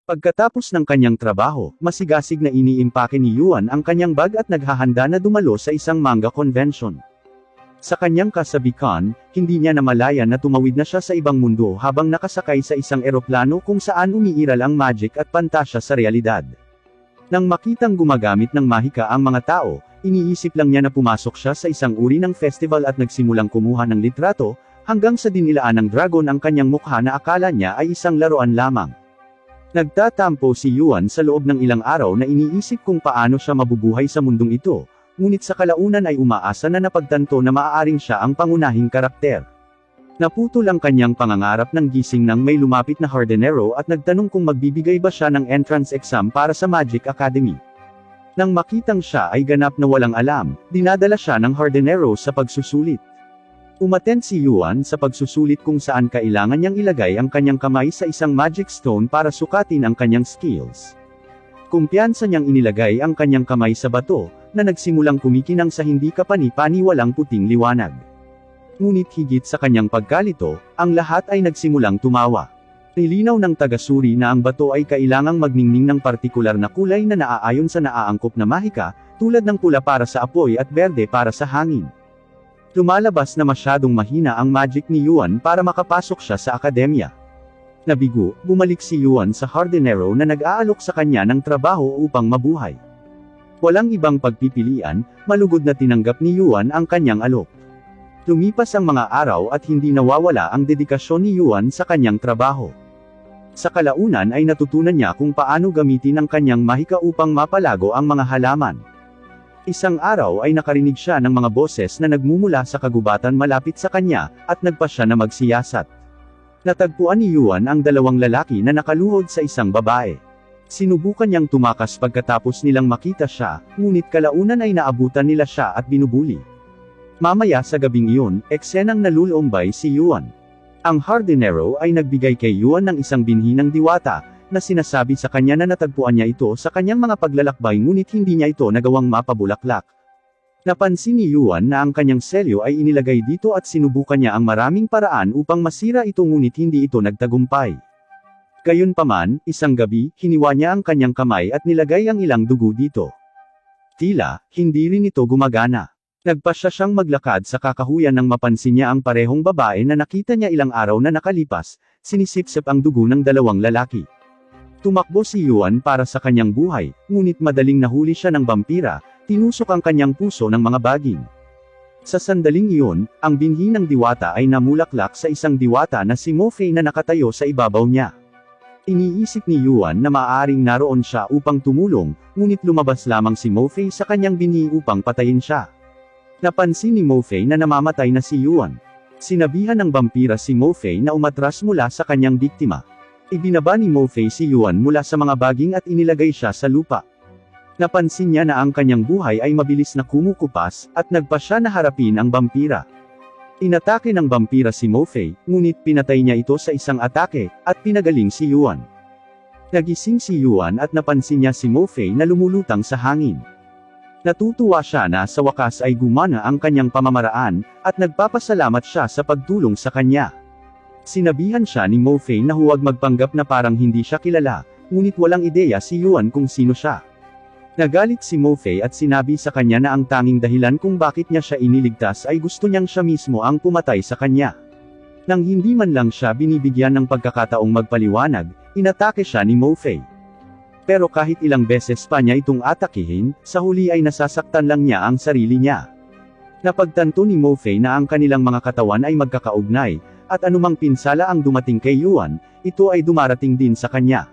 Pagkatapos ng kanyang trabaho, masigasig na iniimpake ni Yuan ang kanyang bag at naghahanda na dumalo sa isang manga convention. Sa kanyang kasabikan, hindi niya namalayan na tumawid na siya sa ibang mundo habang nakasakay sa isang eroplano kung saan umiiral ang magic at pantasya sa realidad. Nang makitang gumagamit ng mahika ang mga tao, iniisip lang niya na pumasok siya sa isang uri ng festival at nagsimulang kumuha ng litrato, hanggang sa dinilaan ng dragon ang kanyang mukha na akala niya ay isang laruan lamang. Nagtatampo si Yuan sa loob ng ilang araw na iniisip kung paano siya mabubuhay sa mundong ito, ngunit sa kalaunan ay umaasa na napagtanto na maaaring siya ang pangunahing karakter. Naputol ang kanyang pangangarap ng gising nang may lumapit na hardinero at nagtanong kung magbibigay ba siya ng entrance exam para sa Magic Academy. Nang makitang siya ay ganap na walang alam, dinadala siya ng hardinero sa pagsusulit. Umattend si Yuan sa pagsusulit kung saan kailangan niyang ilagay ang kanyang kamay sa isang magic stone para sukatin ang kanyang skills. Kumpiyansa niyang inilagay ang kanyang kamay sa bato, na nagsimulang kumikinang sa hindi kapani-paniwalang puting liwanag. Ngunit higit sa kanyang pagkalito, ang lahat ay nagsimulang tumawa. Nilinaw ng tagasuri na ang bato ay kailangang magningning ng partikular na kulay na naaayon sa naaangkop na mahika, tulad ng pula para sa apoy at berde para sa hangin. Lumalabas na masyadong mahina ang magic ni Yuan para makapasok siya sa akademya. Nabigo, bumalik si Yuan sa hardinero na nag-aalok sa kanya ng trabaho upang mabuhay. Walang ibang pagpipilian, malugod na tinanggap ni Yuan ang kanyang alok. Lumipas ang mga araw at hindi nawawala ang dedikasyon ni Yuan sa kanyang trabaho. Sa kalaunan ay natutunan niya kung paano gamitin ang kanyang mahika upang mapalago ang mga halaman. Isang araw ay nakarinig siya ng mga boses na nagmumula sa kagubatan malapit sa kanya, at nagpa siya na magsiyasat. Natagpuan ni Yuan ang dalawang lalaki na nakaluhod sa isang babae. Sinubukan niyang tumakas pagkatapos nilang makita siya, ngunit kalaunan ay naabutan nila siya at binubuli. Mamaya sa gabing iyon, eksenang nalulumbay si Yuan. Ang hardinero ay nagbigay kay Yuan ng isang binhi ng diwata, na sinasabi sa kanya na natagpuan niya ito sa kanyang mga paglalakbay ngunit hindi niya ito nagawang mapabulaklak. Napansin ni Yuan na ang kanyang selyo ay inilagay dito at sinubukan niya ang maraming paraan upang masira ito ngunit hindi ito nagtagumpay. Gayunpaman, isang gabi, hiniwa niya ang kanyang kamay at nilagay ang ilang dugo dito. Tila, hindi rin ito gumagana. Nagpasya siyang maglakad sa kakahuyan nang mapansin niya ang parehong babae na nakita niya ilang araw na nakalipas, sinisipsip ang dugo ng dalawang lalaki. Tumakbo si Yuan para sa kanyang buhay, ngunit madaling nahuli siya ng vampira, tinusok ang kanyang puso ng mga baging. Sa sandaling iyon, ang binhi ng diwata ay namulaklak sa isang diwata na si Mo Fei na nakatayo sa ibabaw niya. Iniisip ni Yuan na maaaring naroon siya upang tumulong, ngunit lumabas lamang si Mo Fei sa kanyang binhi upang patayin siya. Napansin ni Mo Fei na namamatay na si Yuan. Sinabihan ng vampira si Mo Fei na umatras mula sa kanyang biktima. Ibinaba ni Mo Fei si Yuan mula sa mga baging at inilagay siya sa lupa. Napansin niya na ang kanyang buhay ay mabilis na kumukupas, at nagpa siya na harapin ang vampira. Inatake ng vampira si Mo Fei, ngunit pinatay niya ito sa isang atake, at pinagaling si Yuan. Nagising si Yuan at napansin niya si Mo Fei na lumulutang sa hangin. Natutuwa siya na sa wakas ay gumana ang kanyang pamamaraan, at nagpapasalamat siya sa pagtulong sa kanya. Sinabihan siya ni Mo Fei na huwag magpanggap na parang hindi siya kilala, ngunit walang ideya si Yuan kung sino siya. Nagalit si Mo Fei at sinabi sa kanya na ang tanging dahilan kung bakit niya siya iniligtas ay gusto niyang siya mismo ang pumatay sa kanya. Nang hindi man lang siya binibigyan ng pagkakataong magpaliwanag, inatake siya ni Mo Fei. Pero kahit ilang beses pa niya itong atakihin, sa huli ay nasasaktan lang niya ang sarili niya. Napagtanto ni Mo Fei na ang kanilang mga katawan ay magkakaugnay, at anumang pinsala ang dumating kay Yuan, ito ay dumarating din sa kanya.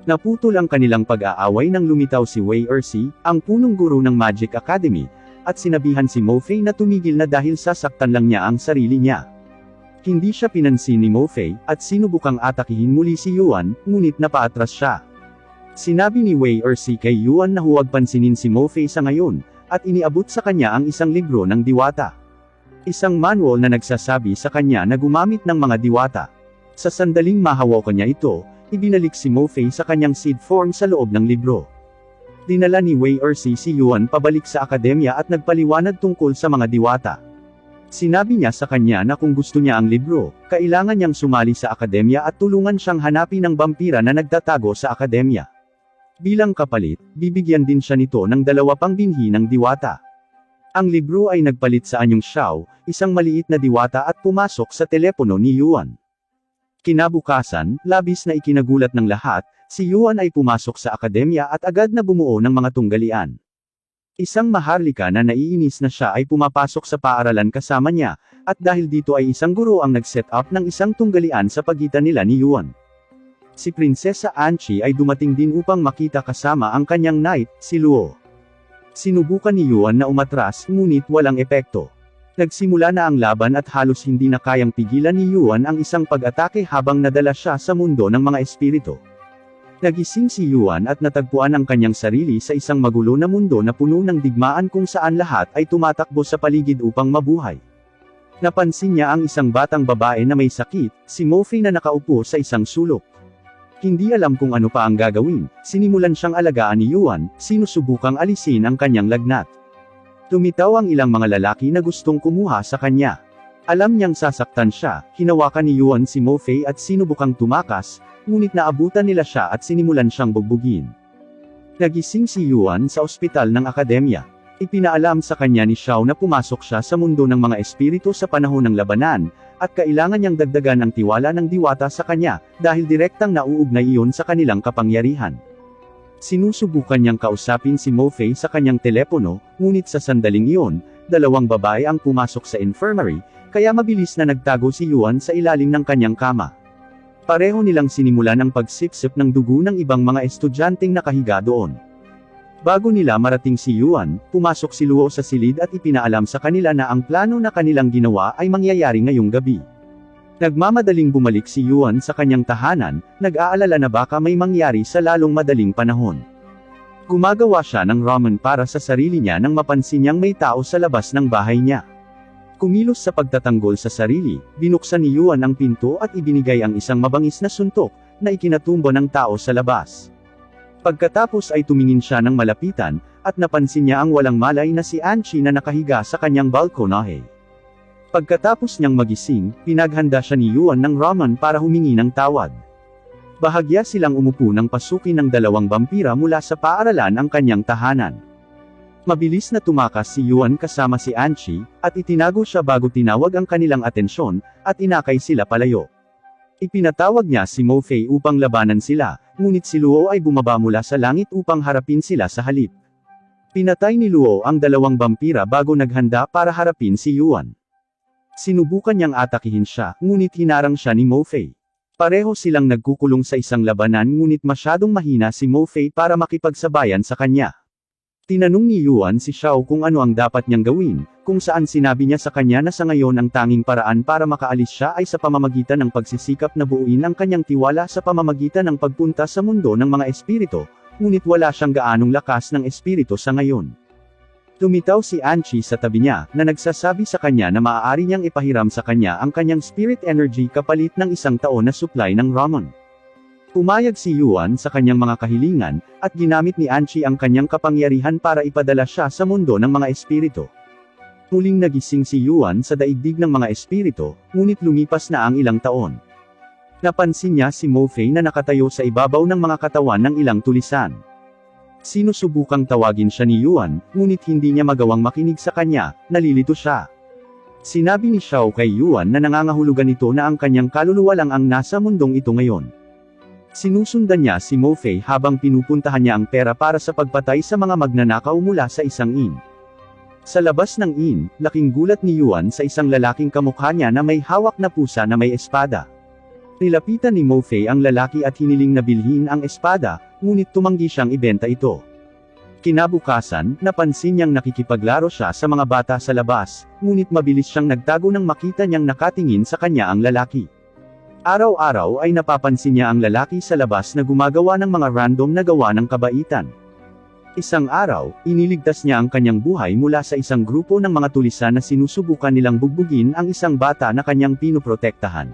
Naputol ang kanilang pag-aaway nang lumitaw si Wei Ersi, ang punong guro ng Magic Academy, at sinabihan si Mo Fei na tumigil na dahil sasaktan lang niya ang sarili niya. Hindi siya pinansin ni Mo Fei, at sinubukang atakihin muli si Yuan, ngunit napaatras siya. Sinabi ni Wei Ersi kay Yuan na huwag pansinin si Mo Fei sa ngayon, at iniabot sa kanya ang isang libro ng diwata. Isang manual na nagsasabi sa kanya na gumamit ng mga diwata. Sa sandaling mahawakan niya ito, ibinalik si Mo Fei sa kanyang seed form sa loob ng libro. Dinala ni Wei Ersi si Yuan pabalik sa akademya at nagpaliwanag tungkol sa mga diwata. Sinabi niya sa kanya na kung gusto niya ang libro, kailangan niyang sumali sa akademya at tulungan siyang hanapin ang vampira na nagtatago sa akademya. Bilang kapalit, bibigyan din siya nito ng 2 pang binhi ng diwata. Ang libro ay nagpalit sa anyong Xiao, isang maliit na diwata at pumasok sa telepono ni Yuan. Kinabukasan, labis na ikinagulat ng lahat, si Yuan ay pumasok sa akademya at agad na bumuo ng mga tunggalian. Isang maharlika na naiinis na siya ay pumapasok sa paaralan kasama niya, at dahil dito ay isang guro ang nag-set up ng isang tunggalian sa pagitan nila ni Yuan. Si Prinsesa Anchi ay dumating din upang makita kasama ang kanyang knight, si Luo. Sinubukan ni Yuan na umatras, ngunit walang epekto. Nagsimula na ang laban at halos hindi na kayang pigilan ni Yuan ang isang pag-atake habang nadala siya sa mundo ng mga espiritu. Nagising si Yuan at natagpuan ang kanyang sarili sa isang magulo na mundo na puno ng digmaan kung saan lahat ay tumatakbo sa paligid upang mabuhay. Napansin niya ang isang batang babae na may sakit, si Mofei na nakaupo sa isang sulok. Hindi alam kung ano pa ang gagawin, sinimulan siyang alagaan ni Yuan, sinusubukang alisin ang kanyang lagnat. Tumitaw ang ilang mga lalaki na gustong kumuha sa kanya. Alam niyang sasaktan siya, hinawakan ni Yuan si Mofei at sinubukang tumakas, ngunit naabutan nila siya at sinimulan siyang bugbugin. Nagising si Yuan sa ospital ng akademya. Ipinaalam sa kanya ni Xiao na pumasok siya sa mundo ng mga espiritu sa panahon ng labanan, at kailangan niyang dagdagan ang tiwala ng diwata sa kanya, dahil direktang nauugnay iyon sa kanilang kapangyarihan. Sinusubukan niyang kausapin si Mofei sa kanyang telepono, ngunit sa sandaling iyon, 2 babae ang pumasok sa infirmary, kaya mabilis na nagtago si Yuan sa ilalim ng kanyang kama. Pareho nilang sinimulan ang pagsipsip ng dugo ng ibang mga estudyanteng nakahiga doon. Bago nila marating si Yuan, pumasok si Luo sa silid at ipinaalam sa kanila na ang plano na kanilang ginawa ay mangyayari ngayong gabi. Nagmamadaling bumalik si Yuan sa kanyang tahanan, nag-aalala na baka may mangyari sa lalong madaling panahon. Gumagawa siya ng ramen para sa sarili niya nang mapansin niyang may tao sa labas ng bahay niya. Kumilos sa pagtatanggol sa sarili, binuksan ni Yuan ang pinto at ibinigay ang isang mabangis na suntok, na ikinatumbo ng tao sa labas. Pagkatapos ay tumingin siya ng malapitan, at napansin niya ang walang malay na si Anchi na nakahiga sa kanyang balkonahe. Pagkatapos niyang magising, pinaghanda siya ni Yuan ng ramen para humingi ng tawad. Bahagya silang umupo nang pasukin ng 2 vampira mula sa paaralan ang kanyang tahanan. Mabilis na tumakas si Yuan kasama si Anchi, at itinago siya bago tinawag ang kanilang atensyon, at inakay sila palayo. Ipinatawag niya si Mofei upang labanan sila, ngunit si Luo ay bumaba mula sa langit upang harapin sila sa halip. Pinatay ni Luo ang 2 vampira bago naghanda para harapin si Yuan. Sinubukan niyang atakihin siya, ngunit hinarang siya ni Mofei. Pareho silang nagkukulong sa isang labanan ngunit masyadong mahina si Mofei para makipagsabayan sa kanya. Tinanong ni Yuan si Xiao kung ano ang dapat niyang gawin, kung saan sinabi niya sa kanya na sa ngayon ang tanging paraan para makaalis siya ay sa pamamagitan ng pagsisikap na buuin ang kanyang tiwala sa pamamagitan ng pagpunta sa mundo ng mga espiritu, ngunit wala siyang gaanong lakas ng espiritu sa ngayon. Tumitaw si Anchi sa tabi niya, na nagsasabi sa kanya na maaari niyang ipahiram sa kanya ang kanyang spirit energy kapalit ng 1 taon na supply ng ramen. Pumayag si Yuan sa kanyang mga kahilingan, at ginamit ni Anchi ang kanyang kapangyarihan para ipadala siya sa mundo ng mga espiritu. Muling nagising si Yuan sa daigdig ng mga espiritu, ngunit lumipas na ang ilang taon. Napansin niya si Mofei na nakatayo sa ibabaw ng mga katawan ng ilang tulisan. Sinusubukang tawagin siya ni Yuan, ngunit hindi niya magawang makinig sa kanya, nalilito siya. Sinabi ni Xiao kay Yuan na nangangahulugan ito na ang kanyang kaluluwa lang ang nasa mundong ito ngayon. Sinusundan niya si Mofei habang pinupuntahan niya ang pera para sa pagpatay sa mga magnanakaw mula sa isang inn. Sa labas ng inn, laking gulat ni Yuan sa isang lalaking kamukha niya na may hawak na pusa na may espada. Nilapitan ni Mofei ang lalaki at hiniling na bilhin ang espada, ngunit tumanggi siyang ibenta ito. Kinabukasan, napansin niyang nakikipaglaro siya sa mga bata sa labas, ngunit mabilis siyang nagtago nang makita niyang nakatingin sa kanya ang lalaki. Araw-araw ay napapansin niya ang lalaki sa labas na gumagawa ng mga random na gawa ng kabaitan. Isang araw, iniligtas niya ang kanyang buhay mula sa isang grupo ng mga tulisan na sinusubukan nilang bugbugin ang isang bata na kanyang pinoprotektahan.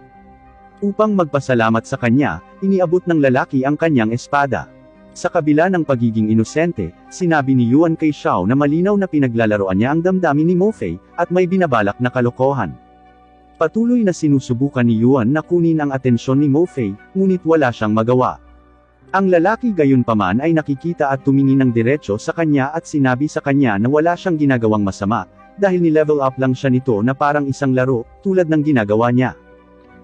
Upang magpasalamat sa kanya, iniabot ng lalaki ang kanyang espada. Sa kabila ng pagiging inosente, sinabi ni Yuan kay Xiao na malinaw na pinaglalaroan niya ang damdamin ni Mo Fei, at may binabalak na kalokohan. Patuloy na sinusubukan ni Yuan na kunin ang atensyon ni Mo Fei, ngunit wala siyang magawa. Ang lalaki gayunpaman ay nakikita at tumingin ng diretso sa kanya at sinabi sa kanya na wala siyang ginagawang masama, dahil ni-level up lang siya nito na parang isang laro, tulad ng ginagawa niya.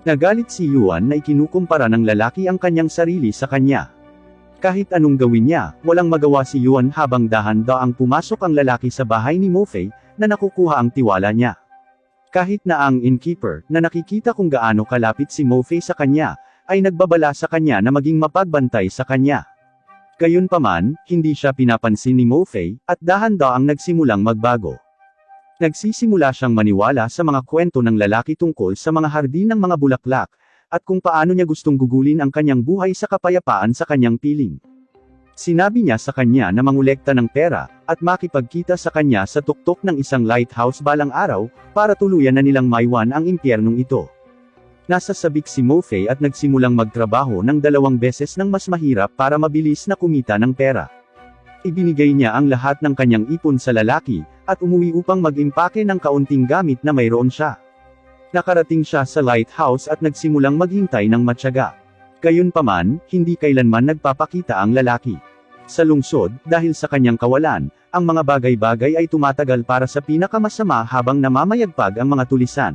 Nagalit si Yuan na ikinukumpara ng lalaki ang kanyang sarili sa kanya. Kahit anong gawin niya, walang magawa si Yuan habang dahan-daang pumasok ang lalaki sa bahay ni Mo Fei, na nakukuha ang tiwala niya. Kahit na ang innkeeper, na nakikita kung gaano kalapit si Mo Fei sa kanya, ay nagbabala sa kanya na maging mapagbantay sa kanya. Gayunpaman, hindi siya pinapansin ni Mo Fei, at dahan-daang nagsimulang magbago. Nagsisimula siyang maniwala sa mga kwento ng lalaki tungkol sa mga hardin ng mga bulaklak, at kung paano niya gustong gugulin ang kanyang buhay sa kapayapaan sa kanyang piling. Sinabi niya sa kanya na mangolekta ng pera, at makipagkita sa kanya sa tuktok ng isang lighthouse balang araw, para tuluyan na nilang maiwan ang impyernong ito. Nasa sabik si Mo Fei at nagsimulang magtrabaho ng 2 beses ng mas mahirap para mabilis na kumita ng pera. Ibinigay niya ang lahat ng kanyang ipon sa lalaki, at umuwi upang mag-impake ng kaunting gamit na mayroon siya. Nakarating siya sa lighthouse at nagsimulang maghintay ng matyaga. Gayunpaman, hindi kailanman nagpapakita ang lalaki. Sa lungsod, dahil sa kanyang kawalan, ang mga bagay-bagay ay tumatagal para sa pinakamasama habang namamayagpag ang mga tulisan.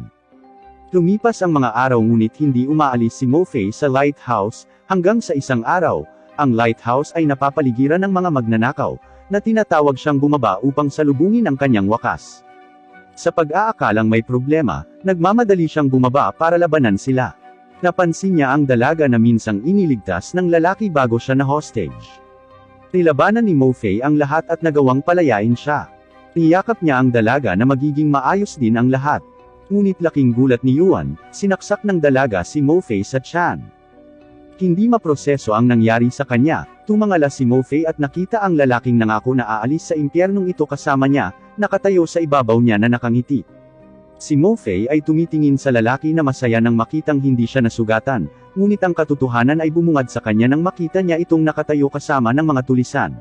Lumipas ang mga araw ngunit hindi umaalis si Mo Fei sa lighthouse, hanggang sa isang araw, ang lighthouse ay napapaligiran ng mga magnanakaw, na tinatawag siyang bumaba upang salubungin ang kanyang wakas. Sa pag-aakalang may problema, nagmamadali siyang bumaba para labanan sila. Napansin niya ang dalaga na minsang iniligtas ng lalaki bago siya na hostage. Nilabanan ni Mo Fei ang lahat at nagawang palayain siya. Niyakap niya ang dalaga na magiging maayos din ang lahat. Ngunit laking gulat ni Yuan, sinaksak ng dalaga si Mo Fei sa tiyan. Hindi maproseso ang nangyari sa kanya, tumangala si Mo Fei at nakita ang lalaking nangako na aalis sa impyernong ito kasama niya, nakatayo sa ibabaw niya na nakangiti. Si Mo Fei ay tumitingin sa lalaki na masaya nang makitang hindi siya nasugatan, ngunit ang katotohanan ay bumungad sa kanya nang makita niya itong nakatayo kasama ng mga tulisan.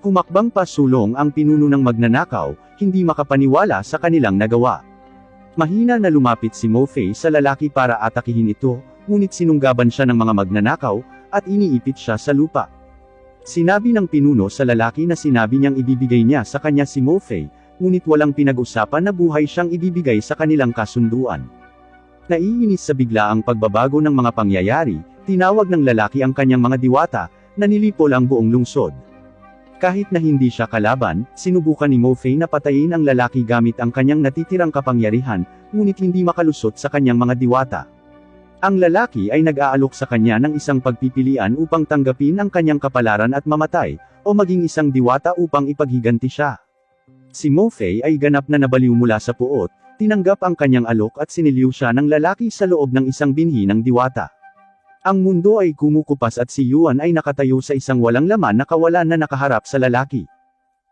Humakbang pa sulong ang pinuno ng magnanakaw, hindi makapaniwala sa kanilang nagawa. Mahina na lumapit si Mo Fei sa lalaki para atakihin ito, ngunit sinunggaban siya ng mga magnanakaw, at iniipit siya sa lupa. Sinabi ng pinuno sa lalaki na sinabi niyang ibibigay niya sa kanya si Mo Fei, ngunit walang pinag-usapan na buhay siyang ibibigay sa kanilang kasunduan. Naiinis sa biglaang pagbabago ng mga pangyayari, tinawag ng lalaki ang kanyang mga diwata, na nilipol ang buong lungsod. Kahit na hindi siya kalaban, sinubukan ni Mo Fei na patayin ang lalaki gamit ang kanyang natitirang kapangyarihan, ngunit hindi makalusot sa kanyang mga diwata. Ang lalaki ay nag-aalok sa kanya ng isang pagpipilian upang tanggapin ang kanyang kapalaran at mamatay, o maging isang diwata upang ipaghiganti siya. Si Mo Fei ay ganap na nabaliw mula sa puot, tinanggap ang kanyang alok at siniliw siya ng lalaki sa loob ng isang binhi ng diwata. Ang mundo ay kumukupas at si Yuan ay nakatayo sa isang walang laman na kawalan na nakaharap sa lalaki.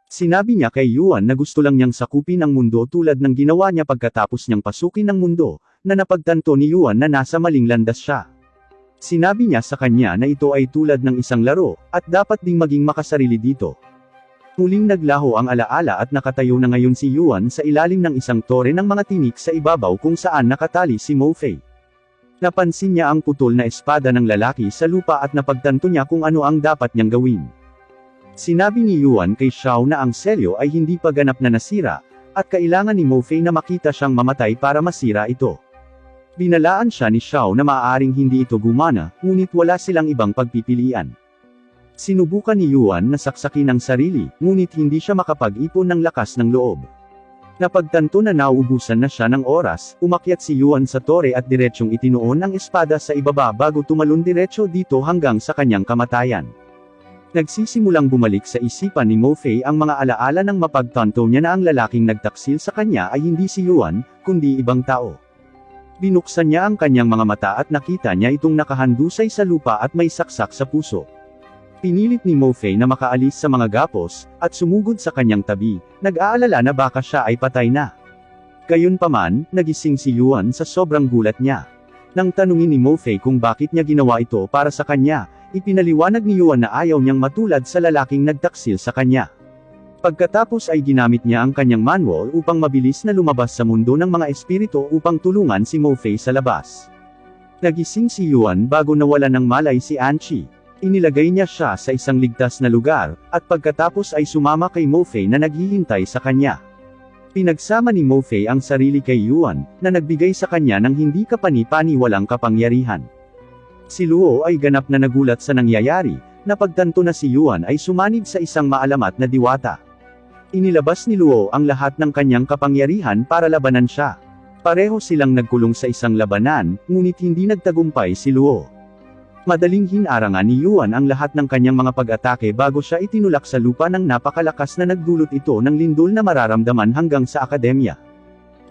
Sinabi niya kay Yuan na gusto lang niyang sakupin ang mundo tulad ng ginawa niya pagkatapos niyang pasukin ang mundo, na napagtanto ni Yuan na nasa maling landas siya. Sinabi niya sa kanya na ito ay tulad ng isang laro, at dapat ding maging makasarili dito. Muling naglaho ang alaala at nakatayo na ngayon si Yuan sa ilalim ng isang tore ng mga tinik sa ibabaw kung saan nakatali si Mo Fei. Napansin niya ang putol na espada ng lalaki sa lupa at napagtanto niya kung ano ang dapat niyang gawin. Sinabi ni Yuan kay Xiao na ang selyo ay hindi pa ganap na nasira, at kailangan ni Mo Fei na makita siyang mamatay para masira ito. Binalaan siya ni Xiao na maaaring hindi ito gumana, ngunit wala silang ibang pagpipilian. Sinubukan ni Yuan na saksakin ang sarili, ngunit hindi siya makapag-ipon ng lakas ng loob. Napagtanto na nauubusan na siya ng oras, umakyat si Yuan sa tore at diretsyong itinuon ang espada sa ibaba bago tumalon diretso dito hanggang sa kanyang kamatayan. Nagsisimulang bumalik sa isipan ni Mo Fei ang mga alaala ng mapagtanto niya na ang lalaking nagtaksil sa kanya ay hindi si Yuan, kundi ibang tao. Binuksan niya ang kanyang mga mata at nakita niya itong nakahandusay sa lupa at may saksak sa puso. Pinilit ni Mo Fei na makaalis sa mga gapos, at sumugod sa kanyang tabi, nag-aalala na baka siya ay patay na. Gayunpaman, nagising si Yuan sa sobrang gulat niya. Nang tanungin ni Mo Fei kung bakit niya ginawa ito para sa kanya, ipinaliwanag ni Yuan na ayaw niyang matulad sa lalaking nagtaksil sa kanya. Pagkatapos ay ginamit niya ang kanyang manual upang mabilis na lumabas sa mundo ng mga espiritu upang tulungan si Mo Fei sa labas. Nagising si Yuan bago nawala ng malay si Anchi. Inilagay niya siya sa isang ligtas na lugar, at pagkatapos ay sumama kay Mo Fei na naghihintay sa kanya. Pinagsama ni Mo Fei ang sarili kay Yuan, na nagbigay sa kanya ng hindi kapani-paniwalang kapangyarihan. Si Luo ay ganap na nagulat sa nangyayari, napagtanto na si Yuan ay sumanib sa isang maalamat na diwata. Inilabas ni Luo ang lahat ng kanyang kapangyarihan para labanan siya. Pareho silang nagkulong sa isang labanan, ngunit hindi nagtagumpay si Luo. Madaling hinarangan ni Yuan ang lahat ng kanyang mga pag-atake bago siya itinulak sa lupa ng napakalakas na nagdulot ito ng lindol na mararamdaman hanggang sa akademya.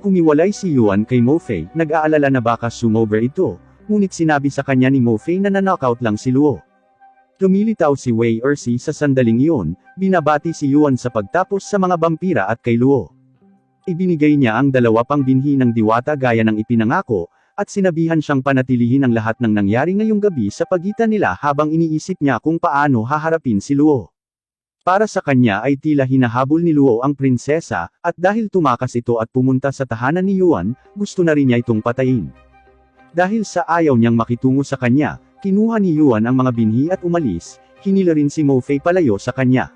Humiwalay si Yuan kay Mo Fei, nag-aalala na baka sumover ito, ngunit sinabi sa kanya ni Mo Fei na nanockout lang si Luo. Lumilitaw si Wei Ersi sa sandaling iyon, binabati si Yuan sa pagtapos sa mga vampira at kay Luo. Ibinigay niya ang 2 pang binhi ng diwata gaya ng ipinangako, at sinabihan siyang panatilihin ang lahat ng nangyari ngayong gabi sa pagitan nila habang iniisip niya kung paano haharapin si Luo. Para sa kanya ay tila hinahabol ni Luo ang prinsesa, at dahil tumakas ito at pumunta sa tahanan ni Yuan, gusto na rin niya itong patayin. Dahil sa ayaw niyang makitungo sa kanya, kinuha ni Yuan ang mga binhi at umalis, hinila rin si Mo Fei palayo sa kanya.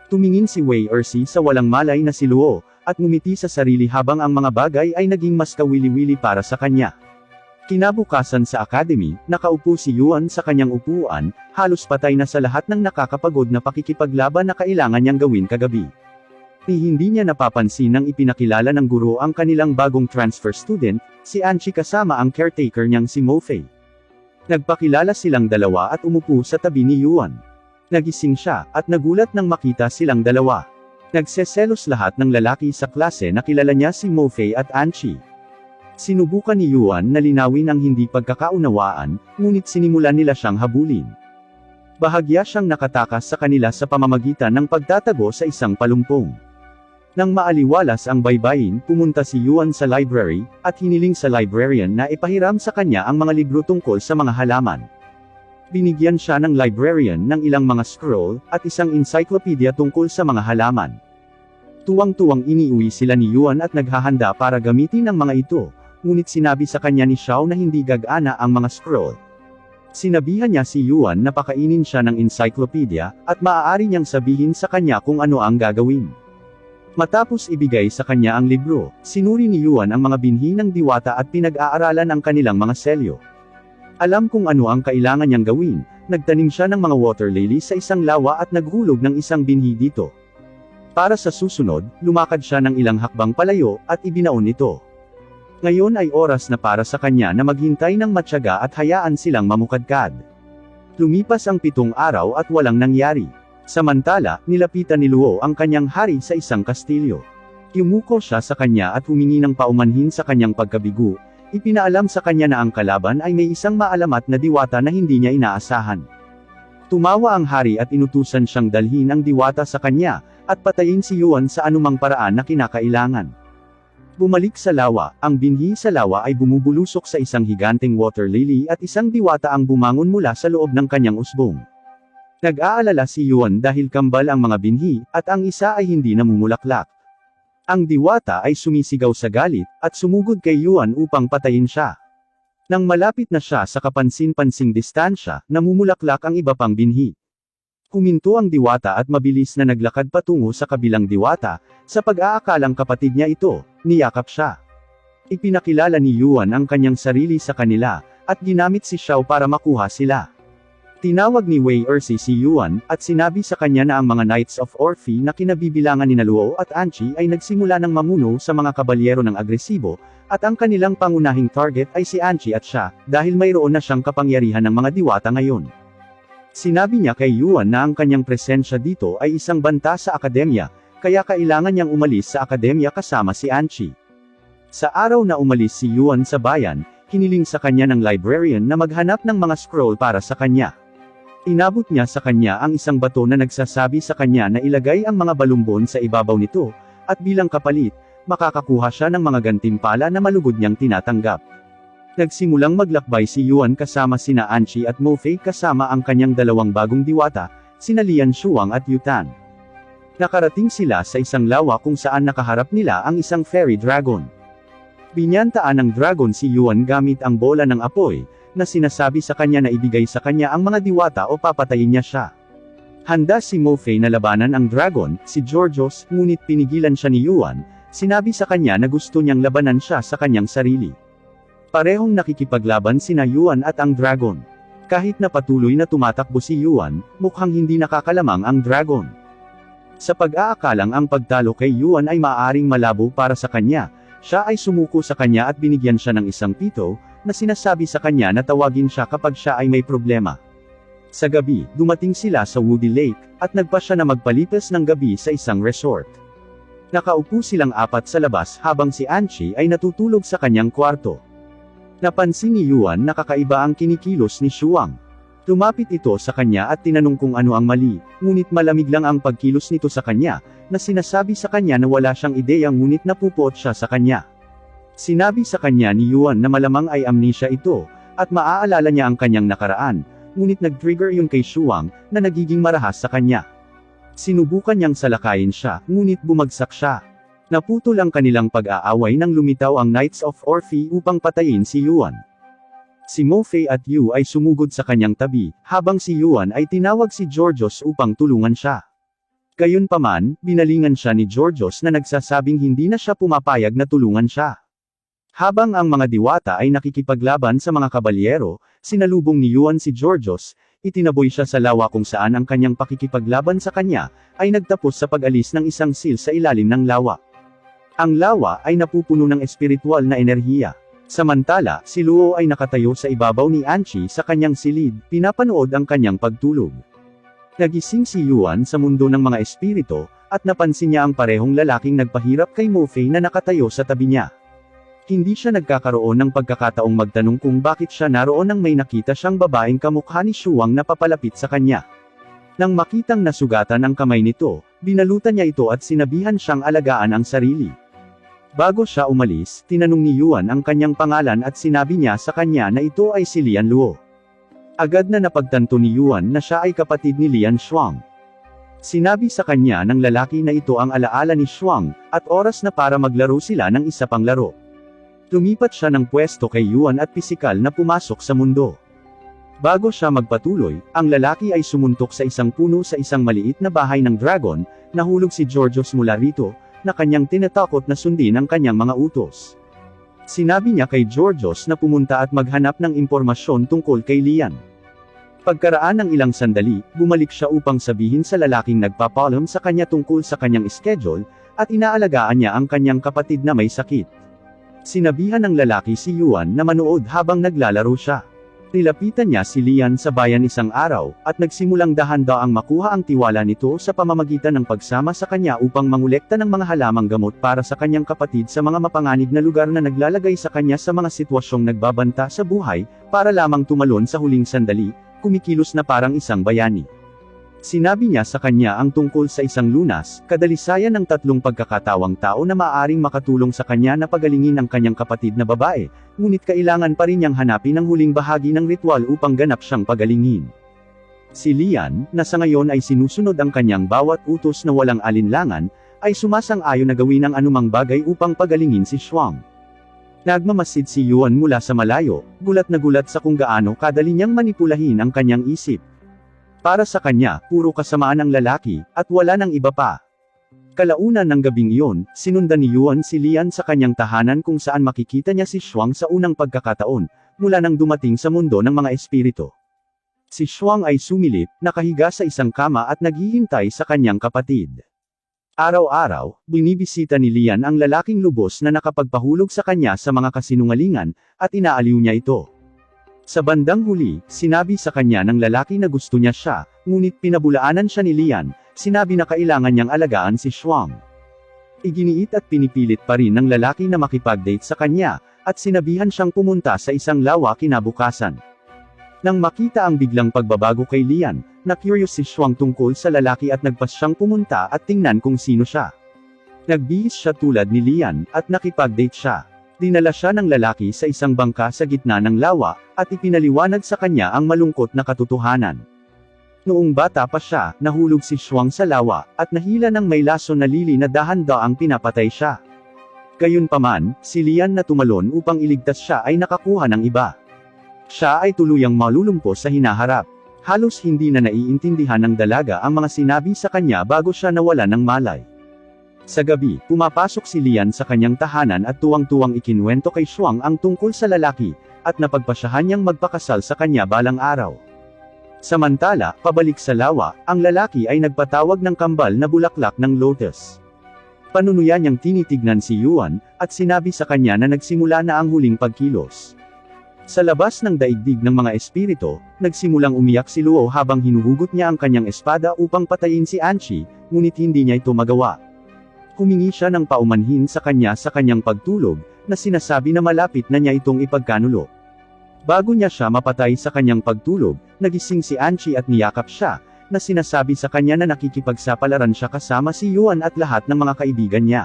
Tumingin si Wei Ersi sa walang malay na si Luo, at ngumiti sa sarili habang ang mga bagay ay naging mas kawili-wili para sa kanya. Kinabukasan sa academy, nakaupo si Yuan sa kanyang upuan, halos patay na sa lahat ng nakakapagod na pakikipaglaban na kailangan niyang gawin kagabi. Hindi niya napapansin nang ipinakilala ng guro ang kanilang bagong transfer student, si Anchi kasama ang caretaker niyang si Mo Fei. Nagpakilala silang dalawa at umupo sa tabi ni Yuan. Nagising siya, at nagulat nang makita silang dalawa. Nagseselos lahat ng lalaki sa klase na kilala niya si Mo Fei at Anchi. Sinubukan ni Yuan na linawin ang hindi pagkakaunawaan, ngunit sinimulan nila siyang habulin. Bahagya siyang nakatakas sa kanila sa pamamagitan ng pagtatago sa isang palumpong. Nang maaliwalas ang baybayin, pumunta si Yuan sa library, at hiniling sa librarian na ipahiram sa kanya ang mga libro tungkol sa mga halaman. Binigyan siya ng librarian ng ilang mga scroll, at isang encyclopedia tungkol sa mga halaman. Tuwang-tuwang iniuwi sila ni Yuan at naghahanda para gamitin ang mga ito, ngunit sinabi sa kanya ni Xiao na hindi gagana ang mga scroll. Sinabihan niya si Yuan na pakainin siya ng encyclopedia, at maaari niyang sabihin sa kanya kung ano ang gagawin. Matapos ibigay sa kanya ang libro, sinuri ni Yuan ang mga binhi ng diwata at pinag-aaralan ang kanilang mga selyo. Alam kung ano ang kailangan niyang gawin, nagtanim siya ng mga water lily sa isang lawa at naghulog ng isang binhi dito. Para sa susunod, lumakad siya ng ilang hakbang palayo, at ibinaon ito. Ngayon ay oras na para sa kanya na maghintay ng matyaga at hayaan silang mamukadkad. Lumipas ang 7 araw at walang nangyari. Samantala, nilapitan ni Luo ang kanyang hari sa isang kastilyo. Yumuko siya sa kanya at humingi ng paumanhin sa kanyang pagkabigo, ipinaalam sa kanya na ang kalaban ay may isang maalamat na diwata na hindi niya inaasahan. Tumawa ang hari at inutusan siyang dalhin ang diwata sa kanya, at patayin si Yuan sa anumang paraan na kinakailangan. Bumalik sa lawa, ang binhi sa lawa ay bumubulusok sa isang higanteng water lily at isang diwata ang bumangon mula sa loob ng kanyang usbong. Nag-aalala si Yuan dahil kambal ang mga binhi, at ang isa ay hindi namumulaklak. Ang diwata ay sumisigaw sa galit, at sumugod kay Yuan upang patayin siya. Nang malapit na siya sa kapansin-pansing distansya, namumulaklak ang iba pang binhi. Huminto ang diwata at mabilis na naglakad patungo sa kabilang diwata, sa pag-aakalang kapatid niya ito, niyakap siya. Ipinakilala ni Yuan ang kanyang sarili sa kanila, at ginamit si Xiao para makuha sila. Tinawag ni Wei Ersi si Yuan, at sinabi sa kanya na ang mga Knights of Orphe na kinabibilangan ni Luo at Anchi ay nagsimula ng mamuno sa mga kabalyero ng agresibo, at ang kanilang pangunahing target ay si Anchi at siya, dahil mayroon na siyang kapangyarihan ng mga diwata ngayon. Sinabi niya kay Yuan na ang kanyang presensya dito ay isang banta sa akademya, kaya kailangan niyang umalis sa akademya kasama si Anchi. Sa araw na umalis si Yuan sa bayan, hiniling sa kanya ng librarian na maghanap ng mga scroll para sa kanya. Inabot niya sa kanya ang isang bato na nagsasabi sa kanya na ilagay ang mga balumbon sa ibabaw nito, at bilang kapalit, makakakuha siya ng mga gantimpala na malugod niyang tinatanggap. Nagsimulang maglakbay si Yuan kasama sina Anchi at Mo Fei kasama ang kanyang dalawang bagong diwata, sina Lian Shuang at Yu Tan. Nakarating sila sa isang lawa kung saan nakaharap nila ang isang fairy dragon. Binyantaan ng dragon si Yuan gamit ang bola ng apoy, na sinasabi sa kanya na ibigay sa kanya ang mga diwata o papatayin niya siya. Handa si Mo Fei na labanan ang dragon, si Georgios, ngunit pinigilan siya ni Yuan, sinabi sa kanya na gusto niyang labanan siya sa kanyang sarili. Parehong nakikipaglaban sina Yuan at ang dragon. Kahit na patuloy na tumatakbo si Yuan, mukhang hindi nakakalamang ang dragon. Sa pag-aakalang ang pagtalo kay Yuan ay maaaring malabo para sa kanya, siya ay sumuko sa kanya at binigyan siya ng isang pito, na sinasabi sa kanya na tawagin siya kapag siya ay may problema. Sa gabi, dumating sila sa Woody Lake, at nagpa siya na magpalipas ng gabi sa isang resort. Nakaupo silang apat sa labas habang si Anchi ay natutulog sa kanyang kwarto. Napansin ni Yuan na kakaiba ang kinikilos ni Shuang. Lumapit ito sa kanya at tinanong kung ano ang mali, ngunit malamig lang ang pagkilos nito sa kanya, na sinasabi sa kanya na wala siyang ideya ngunit napupuot siya sa kanya. Sinabi sa kanya ni Yuan na malamang ay amnesia ito, at maaalala niya ang kanyang nakaraan, ngunit nag-trigger yun kay Shuang, na nagiging marahas sa kanya. Sinubukan niyang salakayin siya, ngunit bumagsak siya. Naputol ang kanilang pag-aaway nang lumitaw ang Knights of Orphe upang patayin si Yuan. Si Mo Fei at Yu ay sumugod sa kanyang tabi, habang si Yuan ay tinawag si Georgios upang tulungan siya. Gayunpaman, binalingan siya ni Georgios na nagsasabing hindi na siya pumapayag na tulungan siya. Habang ang mga diwata ay nakikipaglaban sa mga kabalyero, sinalubong ni Yuan si Georgios, itinaboy siya sa lawa kung saan ang kanyang pakikipaglaban sa kanya, ay nagtapos sa pag-alis ng isang seal sa ilalim ng lawa. Ang lawa ay napupuno ng espiritual na enerhiya. Samantala, si Luo ay nakatayo sa ibabaw ni Anchi sa kanyang silid, pinapanood ang kanyang pagtulog. Nagising si Yuan sa mundo ng mga espiritu, at napansin niya ang parehong lalaking nagpahirap kay Mo Fei na nakatayo sa tabi niya. Hindi siya nagkakaroon ng pagkakataong magtanong kung bakit siya naroon nang may nakita siyang babaeng kamukha ni Shuang na papalapit sa kanya. Nang makitang nasugatan ang kamay nito, binalutan niya ito at sinabihan siyang alagaan ang sarili. Bago siya umalis, tinanong ni Yuan ang kanyang pangalan at sinabi niya sa kanya na ito ay si Lian Luo. Agad na napagtanto ni Yuan na siya ay kapatid ni Lian Shuang. Sinabi sa kanya ng lalaki na ito ang alaala ni Shuang, at oras na para maglaro sila ng isa pang laro. Lumipat siya ng pwesto kay Yuan at pisikal na pumasok sa mundo. Bago siya magpatuloy, ang lalaki ay sumuntok sa isang puno sa isang maliit na bahay ng dragon, nahulog si Georgios mula rito, na kanyang tinatakot na sundin ang kanyang mga utos. Sinabi niya kay Georgios na pumunta at maghanap ng impormasyon tungkol kay Lian. Pagkaraan ng ilang sandali, bumalik siya upang sabihin sa lalaking nagpapaalam sa kanya tungkol sa kanyang schedule, at inaalagaan niya ang kanyang kapatid na may sakit. Sinabihan ng lalaki si Yuan na manood habang naglalaro siya. Nilapitan niya si Lian sa bayan isang araw, at nagsimulang dahan-daang makuha ang tiwala nito sa pamamagitan ng pagsama sa kanya upang mangolekta ng mga halamang gamot para sa kanyang kapatid sa mga mapanganib na lugar na naglalagay sa kanya sa mga sitwasyong nagbabanta sa buhay, para lamang tumalon sa huling sandali, kumikilos na parang isang bayani. Sinabi niya sa kanya ang tungkol sa isang lunas, kadalisayan ng tatlong pagkakatawang tao na maaaring makatulong sa kanya na pagalingin ang kanyang kapatid na babae, ngunit kailangan pa rin niyang hanapin ang huling bahagi ng ritual upang ganap siyang pagalingin. Si Lian, na sa ngayon ay sinusunod ang kanyang bawat utos na walang alinlangan, ay sumasang-ayon na gawin ang anumang bagay upang pagalingin si Shuang. Nagmamasid si Yuan mula sa malayo, gulat na gulat sa kung gaano kadali niyang manipulahin ang kanyang isip. Para sa kanya, puro kasamaan ang lalaki, at wala nang iba pa. Kalaunan ng gabing iyon, sinundan ni Yuan si Lian sa kanyang tahanan kung saan makikita niya si Shuang sa unang pagkakataon, mula nang dumating sa mundo ng mga espiritu. Si Shuang ay sumilip, nakahiga sa isang kama at naghihintay sa kanyang kapatid. Araw-araw, binibisita ni Lian ang lalaking lubos na nakapagpahulog sa kanya sa mga kasinungalingan, at inaaliw niya ito. Sa bandang huli, sinabi sa kanya ng lalaki na gusto niya siya, ngunit pinabulaanan siya ni Lian, sinabi na kailangan niyang alagaan si Shuang. Iginiit at pinipilit pa rin ng lalaki na makipag-date sa kanya, at sinabihan siyang pumunta sa isang lawa kinabukasan. Nang makita ang biglang pagbabago kay Lian, na-curious si Shuang tungkol sa lalaki at nagpas siyang pumunta at tingnan kung sino siya. Nagbihis siya tulad ni Lian, at nakipag-date siya. Dinala siya ng lalaki sa isang bangka sa gitna ng lawa, at ipinaliwanag sa kanya ang malungkot na katotohanan. Noong bata pa siya, nahulog si Shuang sa lawa, at nahila ng may laso na lili na dahan-daang pinapatay siya. Gayunpaman, si Lian na tumalon upang iligtas siya ay nakakuha ng iba. Siya ay tuluyang malulumpo sa hinaharap. Halos hindi na naiintindihan ng dalaga ang mga sinabi sa kanya bago siya nawala ng malay. Sa gabi, pumapasok si Lian sa kanyang tahanan at tuwang-tuwang ikinuwento kay Shuang ang tungkol sa lalaki, at napagpasyahan niyang magpakasal sa kanya balang araw. Samantala, pabalik sa lawa, ang lalaki ay nagpatawag ng kambal na bulaklak ng lotus. Panunuyan niyang tinitignan si Yuan, at sinabi sa kanya na nagsimula na ang huling pagkilos. Sa labas ng daigdig ng mga espiritu, nagsimulang umiyak si Luo habang hinuhugot niya ang kanyang espada upang patayin si Anchi, ngunit hindi niya ito magawa. Humingi siya ng paumanhin sa kanyang pagtulog, na sinasabi na malapit na niya itong ipagkanulo. Bago niya siya mapatay sa kanyang pagtulog, nagising si Anchi at niyakap siya, na sinasabi sa kanya na nakikipagsapalaran siya kasama si Yuan at lahat ng mga kaibigan niya.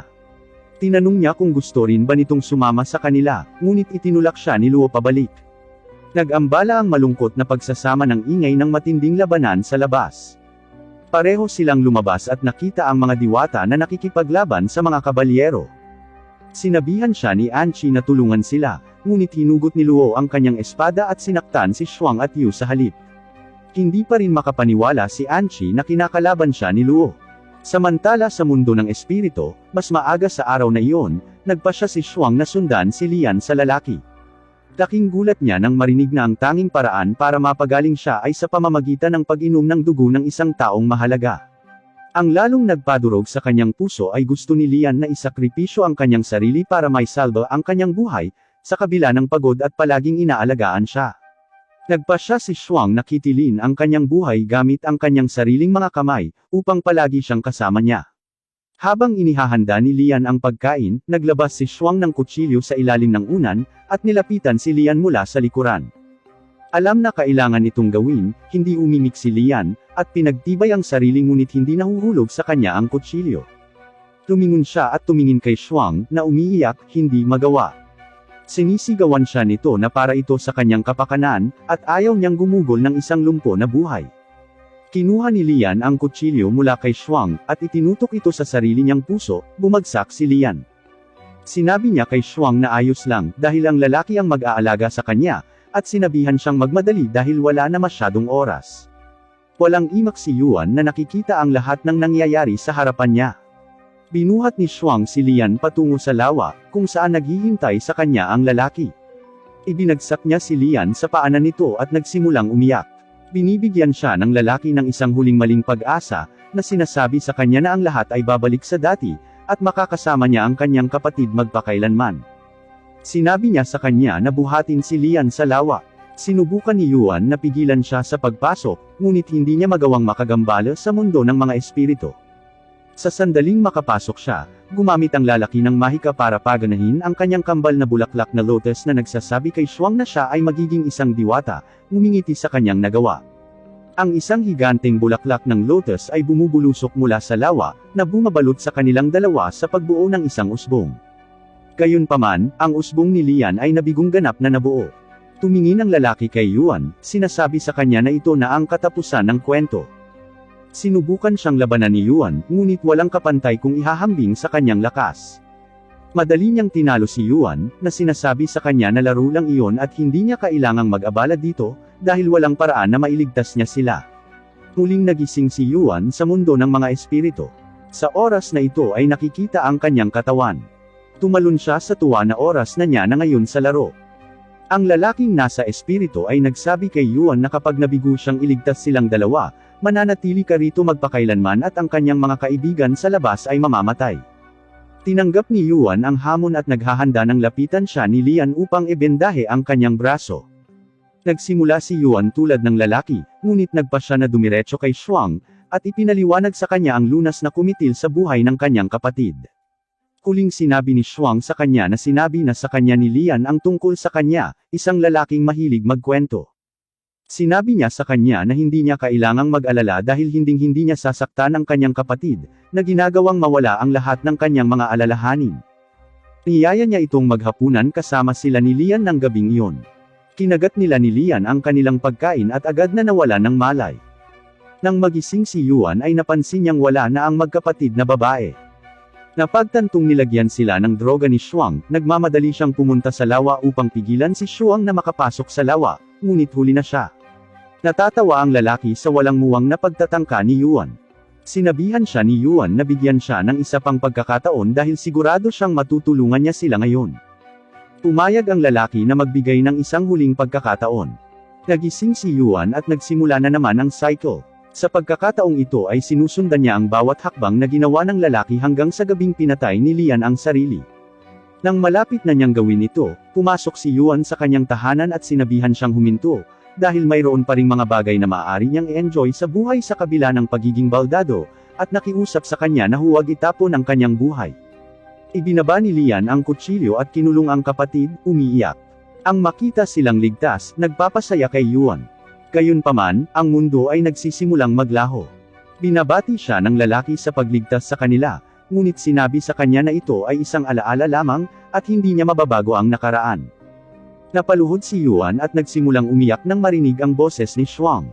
Tinanong niya kung gusto rin ba nitong sumama sa kanila, ngunit itinulak siya ni Luo pabalik. Nag-ambala ang malungkot na pagsasama ng ingay ng matinding labanan sa labas. Pareho silang lumabas at nakita ang mga diwata na nakikipaglaban sa mga kabalyero. Sinabihan siya ni Anchi na tulungan sila, ngunit hinugot ni Luo ang kanyang espada at sinaktan si Shuang at Yu sa halip. Hindi pa rin makapaniwala si Anchi na kinakalaban siya ni Luo. Samantala sa mundo ng espiritu, mas maaga sa araw na iyon, nagpasya si Shuang na sundan si Lian sa lalaki. Laking gulat niya nang marinig na ang tanging paraan para mapagaling siya ay sa pamamagitan ng pag-inom ng dugo ng isang taong mahalaga. Ang lalong nagpadurog sa kanyang puso ay gusto ni Lian na isakripisyo ang kanyang sarili para maisalba ang kanyang buhay, sa kabila ng pagod at palaging inaalagaan siya. Nagpasya si Shuang na kitilin ang kanyang buhay gamit ang kanyang sariling mga kamay, upang palagi siyang kasama niya. Habang inihahanda ni Lian ang pagkain, naglabas si Shuang ng kutsilyo sa ilalim ng unan, at nilapitan si Lian mula sa likuran. Alam na kailangan itong gawin, hindi umimik si Lian, at pinagtibay ang sarili ngunit hindi nahuhulog sa kanya ang kutsilyo. Tumingon siya at tumingin kay Shuang, na umiiyak, hindi magawa. Sinisigawan siya nito na para ito sa kanyang kapakanan, at ayaw niyang gumugol ng isang lumpo na buhay. Kinuha ni Lian ang kutsilyo mula kay Shuang, at itinutok ito sa sarili niyang puso, bumagsak si Lian. Sinabi niya kay Shuang na ayos lang, dahil ang lalaki ang mag-aalaga sa kanya, at sinabihan siyang magmadali dahil wala na masyadong oras. Walang imak si Yuan na nakikita ang lahat ng nangyayari sa harapan niya. Binuhat ni Shuang si Lian patungo sa lawa, kung saan naghihintay sa kanya ang lalaki. Ibinagsak niya si Lian sa paanan nito at nagsimulang umiyak. Binibigyan siya ng lalaki ng isang huling maling pag-asa, na sinasabi sa kanya na ang lahat ay babalik sa dati, at makakasama niya ang kanyang kapatid magpakailanman. Sinabi niya sa kanya na buhatin si Lian sa lawa. Sinubukan ni Yuan na pigilan siya sa pagpasok, ngunit hindi niya magawang makagambala sa mundo ng mga espiritu. Sa sandaling makapasok siya, gumamit ang lalaki ng mahika para paganahin ang kanyang kambal na bulaklak na lotus na nagsasabi kay Shuang na siya ay magiging isang diwata, ngumingiti sa kanyang nagawa. Ang isang higanteng bulaklak ng lotus ay bumubulusok mula sa lawa, na bumabalot sa kanilang dalawa sa pagbuo ng isang usbong. Gayunpaman, ang usbong ni Lian ay nabigong ganap na nabuo. Tumingin ang lalaki kay Yuan, sinasabi sa kanya na ito na ang katapusan ng kwento. Sinubukan siyang labanan ni Yuan, ngunit walang kapantay kung ihahambing sa kanyang lakas. Madali niyang tinalo si Yuan, na sinasabi sa kanya na laro lang iyon at hindi niya kailangang mag-abala dito, dahil walang paraan na mailigtas niya sila. Muling nagising si Yuan sa mundo ng mga espiritu. Sa oras na ito ay nakikita ang kanyang katawan. Tumalon siya sa tuwa na oras na niya na ngayon sa laro. Ang lalaking nasa espiritu ay nagsabi kay Yuan na kapag nabigo siyang iligtas silang dalawa, mananatili ka rito magpakailanman at ang kanyang mga kaibigan sa labas ay mamamatay. Tinanggap ni Yuan ang hamon at naghahanda ng lapitan siya ni Lian upang ibendahe ang kanyang braso. Nagsimula si Yuan tulad ng lalaki, ngunit nagpa siya na dumiretso kay Shuang, at ipinaliwanag sa kanya ang lunas na kumitil sa buhay ng kanyang kapatid. Huling sinabi ni Shuang sa kanya na sinabi na sa kanya ni Lian ang tungkol sa kanya, isang lalaking mahilig magkwento. Sinabi niya sa kanya na hindi niya kailangang mag-alala dahil hinding-hindi niya sasaktan ang kanyang kapatid, na ginagawang mawala ang lahat ng kanyang mga alalahanin. Niyaya niya itong maghapunan kasama sila ni Lian ng gabing iyon. Kinagat nila ni Lian ang kanilang pagkain at agad na nawala ng malay. Nang magising si Yuan ay napansin niyang wala na ang magkapatid na babae. Napagtantong nilagyan sila ng droga ni Shuang, nagmamadali siyang pumunta sa lawa upang pigilan si Shuang na makapasok sa lawa, ngunit huli na siya. Natatawa ang lalaki sa walang muwang na pagtatangka ni Yuan. Sinabihan siya ni Yuan na bigyan siya ng isa pang pagkakataon dahil sigurado siyang matutulungan niya sila ngayon. Pumayag ang lalaki na magbigay ng isang huling pagkakataon. Nagising si Yuan at nagsimula na naman ang cycle. Sa pagkakataong ito ay sinusundan niya ang bawat hakbang na ginawa ng lalaki hanggang sa gabing pinatay ni Lian ang sarili. Nang malapit na niyang gawin ito, pumasok si Yuan sa kanyang tahanan at sinabihan siyang huminto, dahil mayroon pa ring mga bagay na maaari niyang i-enjoy sa buhay sa kabila ng pagiging baldado, at nakiusap sa kanya na huwag itapon ang kanyang buhay. Ibinaba ni Lian ang kutsilyo at kinulong ang kapatid, umiiyak. Ang makita silang ligtas, nagpapasaya kay Yuan. Gayunpaman, ang mundo ay nagsisimulang maglaho. Binabati siya ng lalaki sa pagligtas sa kanila, ngunit sinabi sa kanya na ito ay isang alaala lamang, at hindi niya mababago ang nakaraan. Napaluhod si Yuan at nagsimulang umiyak nang marinig ang boses ni Shuang.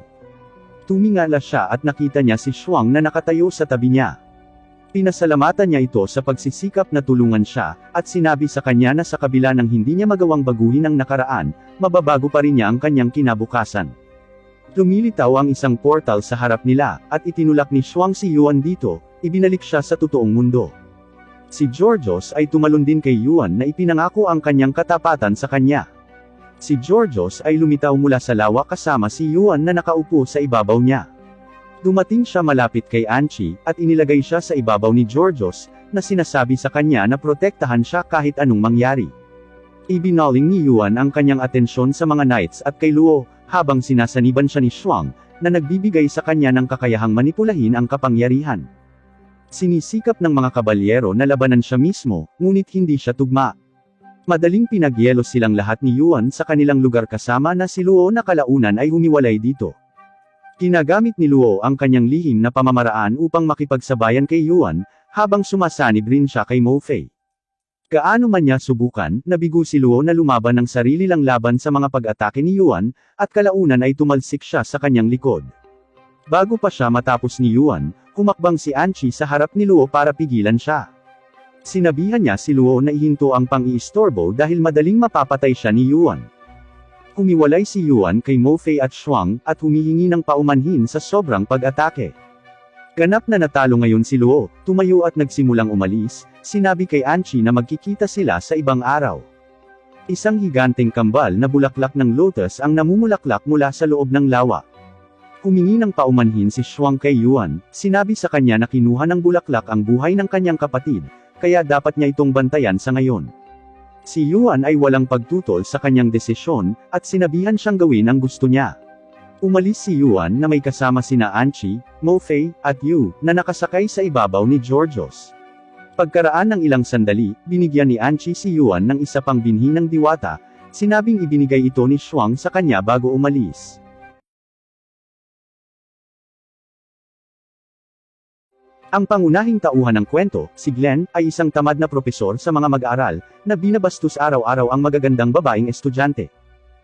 Tumingala siya at nakita niya si Shuang na nakatayo sa tabi niya. Pinasalamatan niya ito sa pagsisikap na tulungan siya, at sinabi sa kanya na sa kabila ng hindi niya magawang baguhin ang nakaraan, mababago pa rin niya ang kanyang kinabukasan. Lumilitaw ang isang portal sa harap nila, at itinulak ni Shuang si Yuan dito, ibinalik siya sa totoong mundo. Si Georgios ay tumalon din kay Yuan na ipinangako ang kanyang katapatan sa kanya. Si Georgios ay lumitaw mula sa lawa kasama si Yuan na nakaupo sa ibabaw niya. Dumating siya malapit kay Anchi, at inilagay siya sa ibabaw ni Georgios, na sinasabi sa kanya na protektahan siya kahit anong mangyari. Ibinaling ni Yuan ang kanyang atensyon sa mga knights at kay Luo, habang sinasaniban siya ni Shuang, na nagbibigay sa kanya ng kakayahang manipulahin ang kapangyarihan. Sinisikap ng mga kabalyero na labanan siya mismo, ngunit hindi siya tugma. Madaling pinagyelo silang lahat ni Yuan sa kanilang lugar kasama na si Luo na kalaunan ay humiwalay dito. Ginagamit ni Luo ang kanyang lihim na pamamaraan upang makipagsabayan kay Yuan, habang sumasanib rin siya kay Mo Fei. Gaano man niya subukan, nabigo si Luo na lumaban ng sarili lang laban sa mga pag-atake ni Yuan, at kalaunan ay tumalsik siya sa kanyang likod. Bago pa siya matapos ni Yuan, humakbang si Anchi sa harap ni Luo para pigilan siya. Sinabihan niya si Luo na ihinto ang pang-iistorbo dahil madaling mapapatay siya ni Yuan. Humiwalay si Yuan kay Mo Fei at Shuang, at humihingi ng paumanhin sa sobrang pag-atake. Ganap na natalo ngayon si Luo, tumayo at nagsimulang umalis, sinabi kay Anchi na magkikita sila sa ibang araw. Isang higanteng kambal na bulaklak ng lotus ang namumulaklak mula sa loob ng lawa. Humingi ng paumanhin si Shuang kay Yuan, sinabi sa kanya na kinuha ng bulaklak ang buhay ng kanyang kapatid, kaya dapat niya itong bantayan sa ngayon. Si Yuan ay walang pagtutol sa kanyang desisyon, at sinabihan siyang gawin ang gusto niya. Umalis si Yuan na may kasama sina Anchi, Mo Fei, at Yu, na nakasakay sa ibabaw ni Georgios. Pagkaraan ng ilang sandali, binigyan ni Anchi si Yuan ng isa pang binhi ng diwata, sinabing ibinigay ito ni Shuang sa kanya bago umalis. Ang pangunahing tauhan ng kwento, si Glenn, ay isang tamad na propesor sa mga mag-aaral, na binabastos araw-araw ang magagandang babaeng estudyante.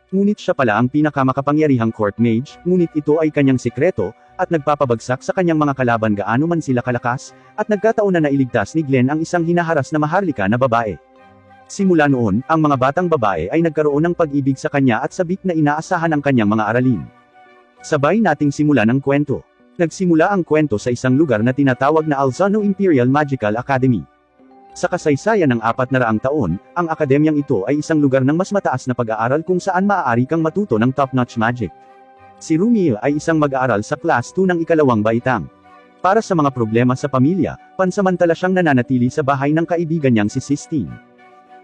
Ngunit siya pala ang pinakamakapangyarihang court mage, ngunit ito ay kanyang sikreto, at nagpapabagsak sa kanyang mga kalaban gaano man sila kalakas, at nagkataon na nailigtas ni Glenn ang isang hinaharas na maharlika na babae. Simula noon, ang mga batang babae ay nagkaroon ng pag-ibig sa kanya at sabik na inaasahan ang kanyang mga aralin. Sabay nating simulan ang kwento. Nagsimula ang kwento sa isang lugar na tinatawag na Alzano Imperial Magical Academy. Sa kasaysayan ng 400 taon, ang akademyang ito ay isang lugar ng mas mataas na pag-aaral kung saan maaari kang matuto ng top-notch magic. Si Rumia ay isang mag-aaral sa Class 2 ng ikalawang baitang. Para sa mga problema sa pamilya, pansamantala siyang nananatili sa bahay ng kaibigan niyang si Sistine.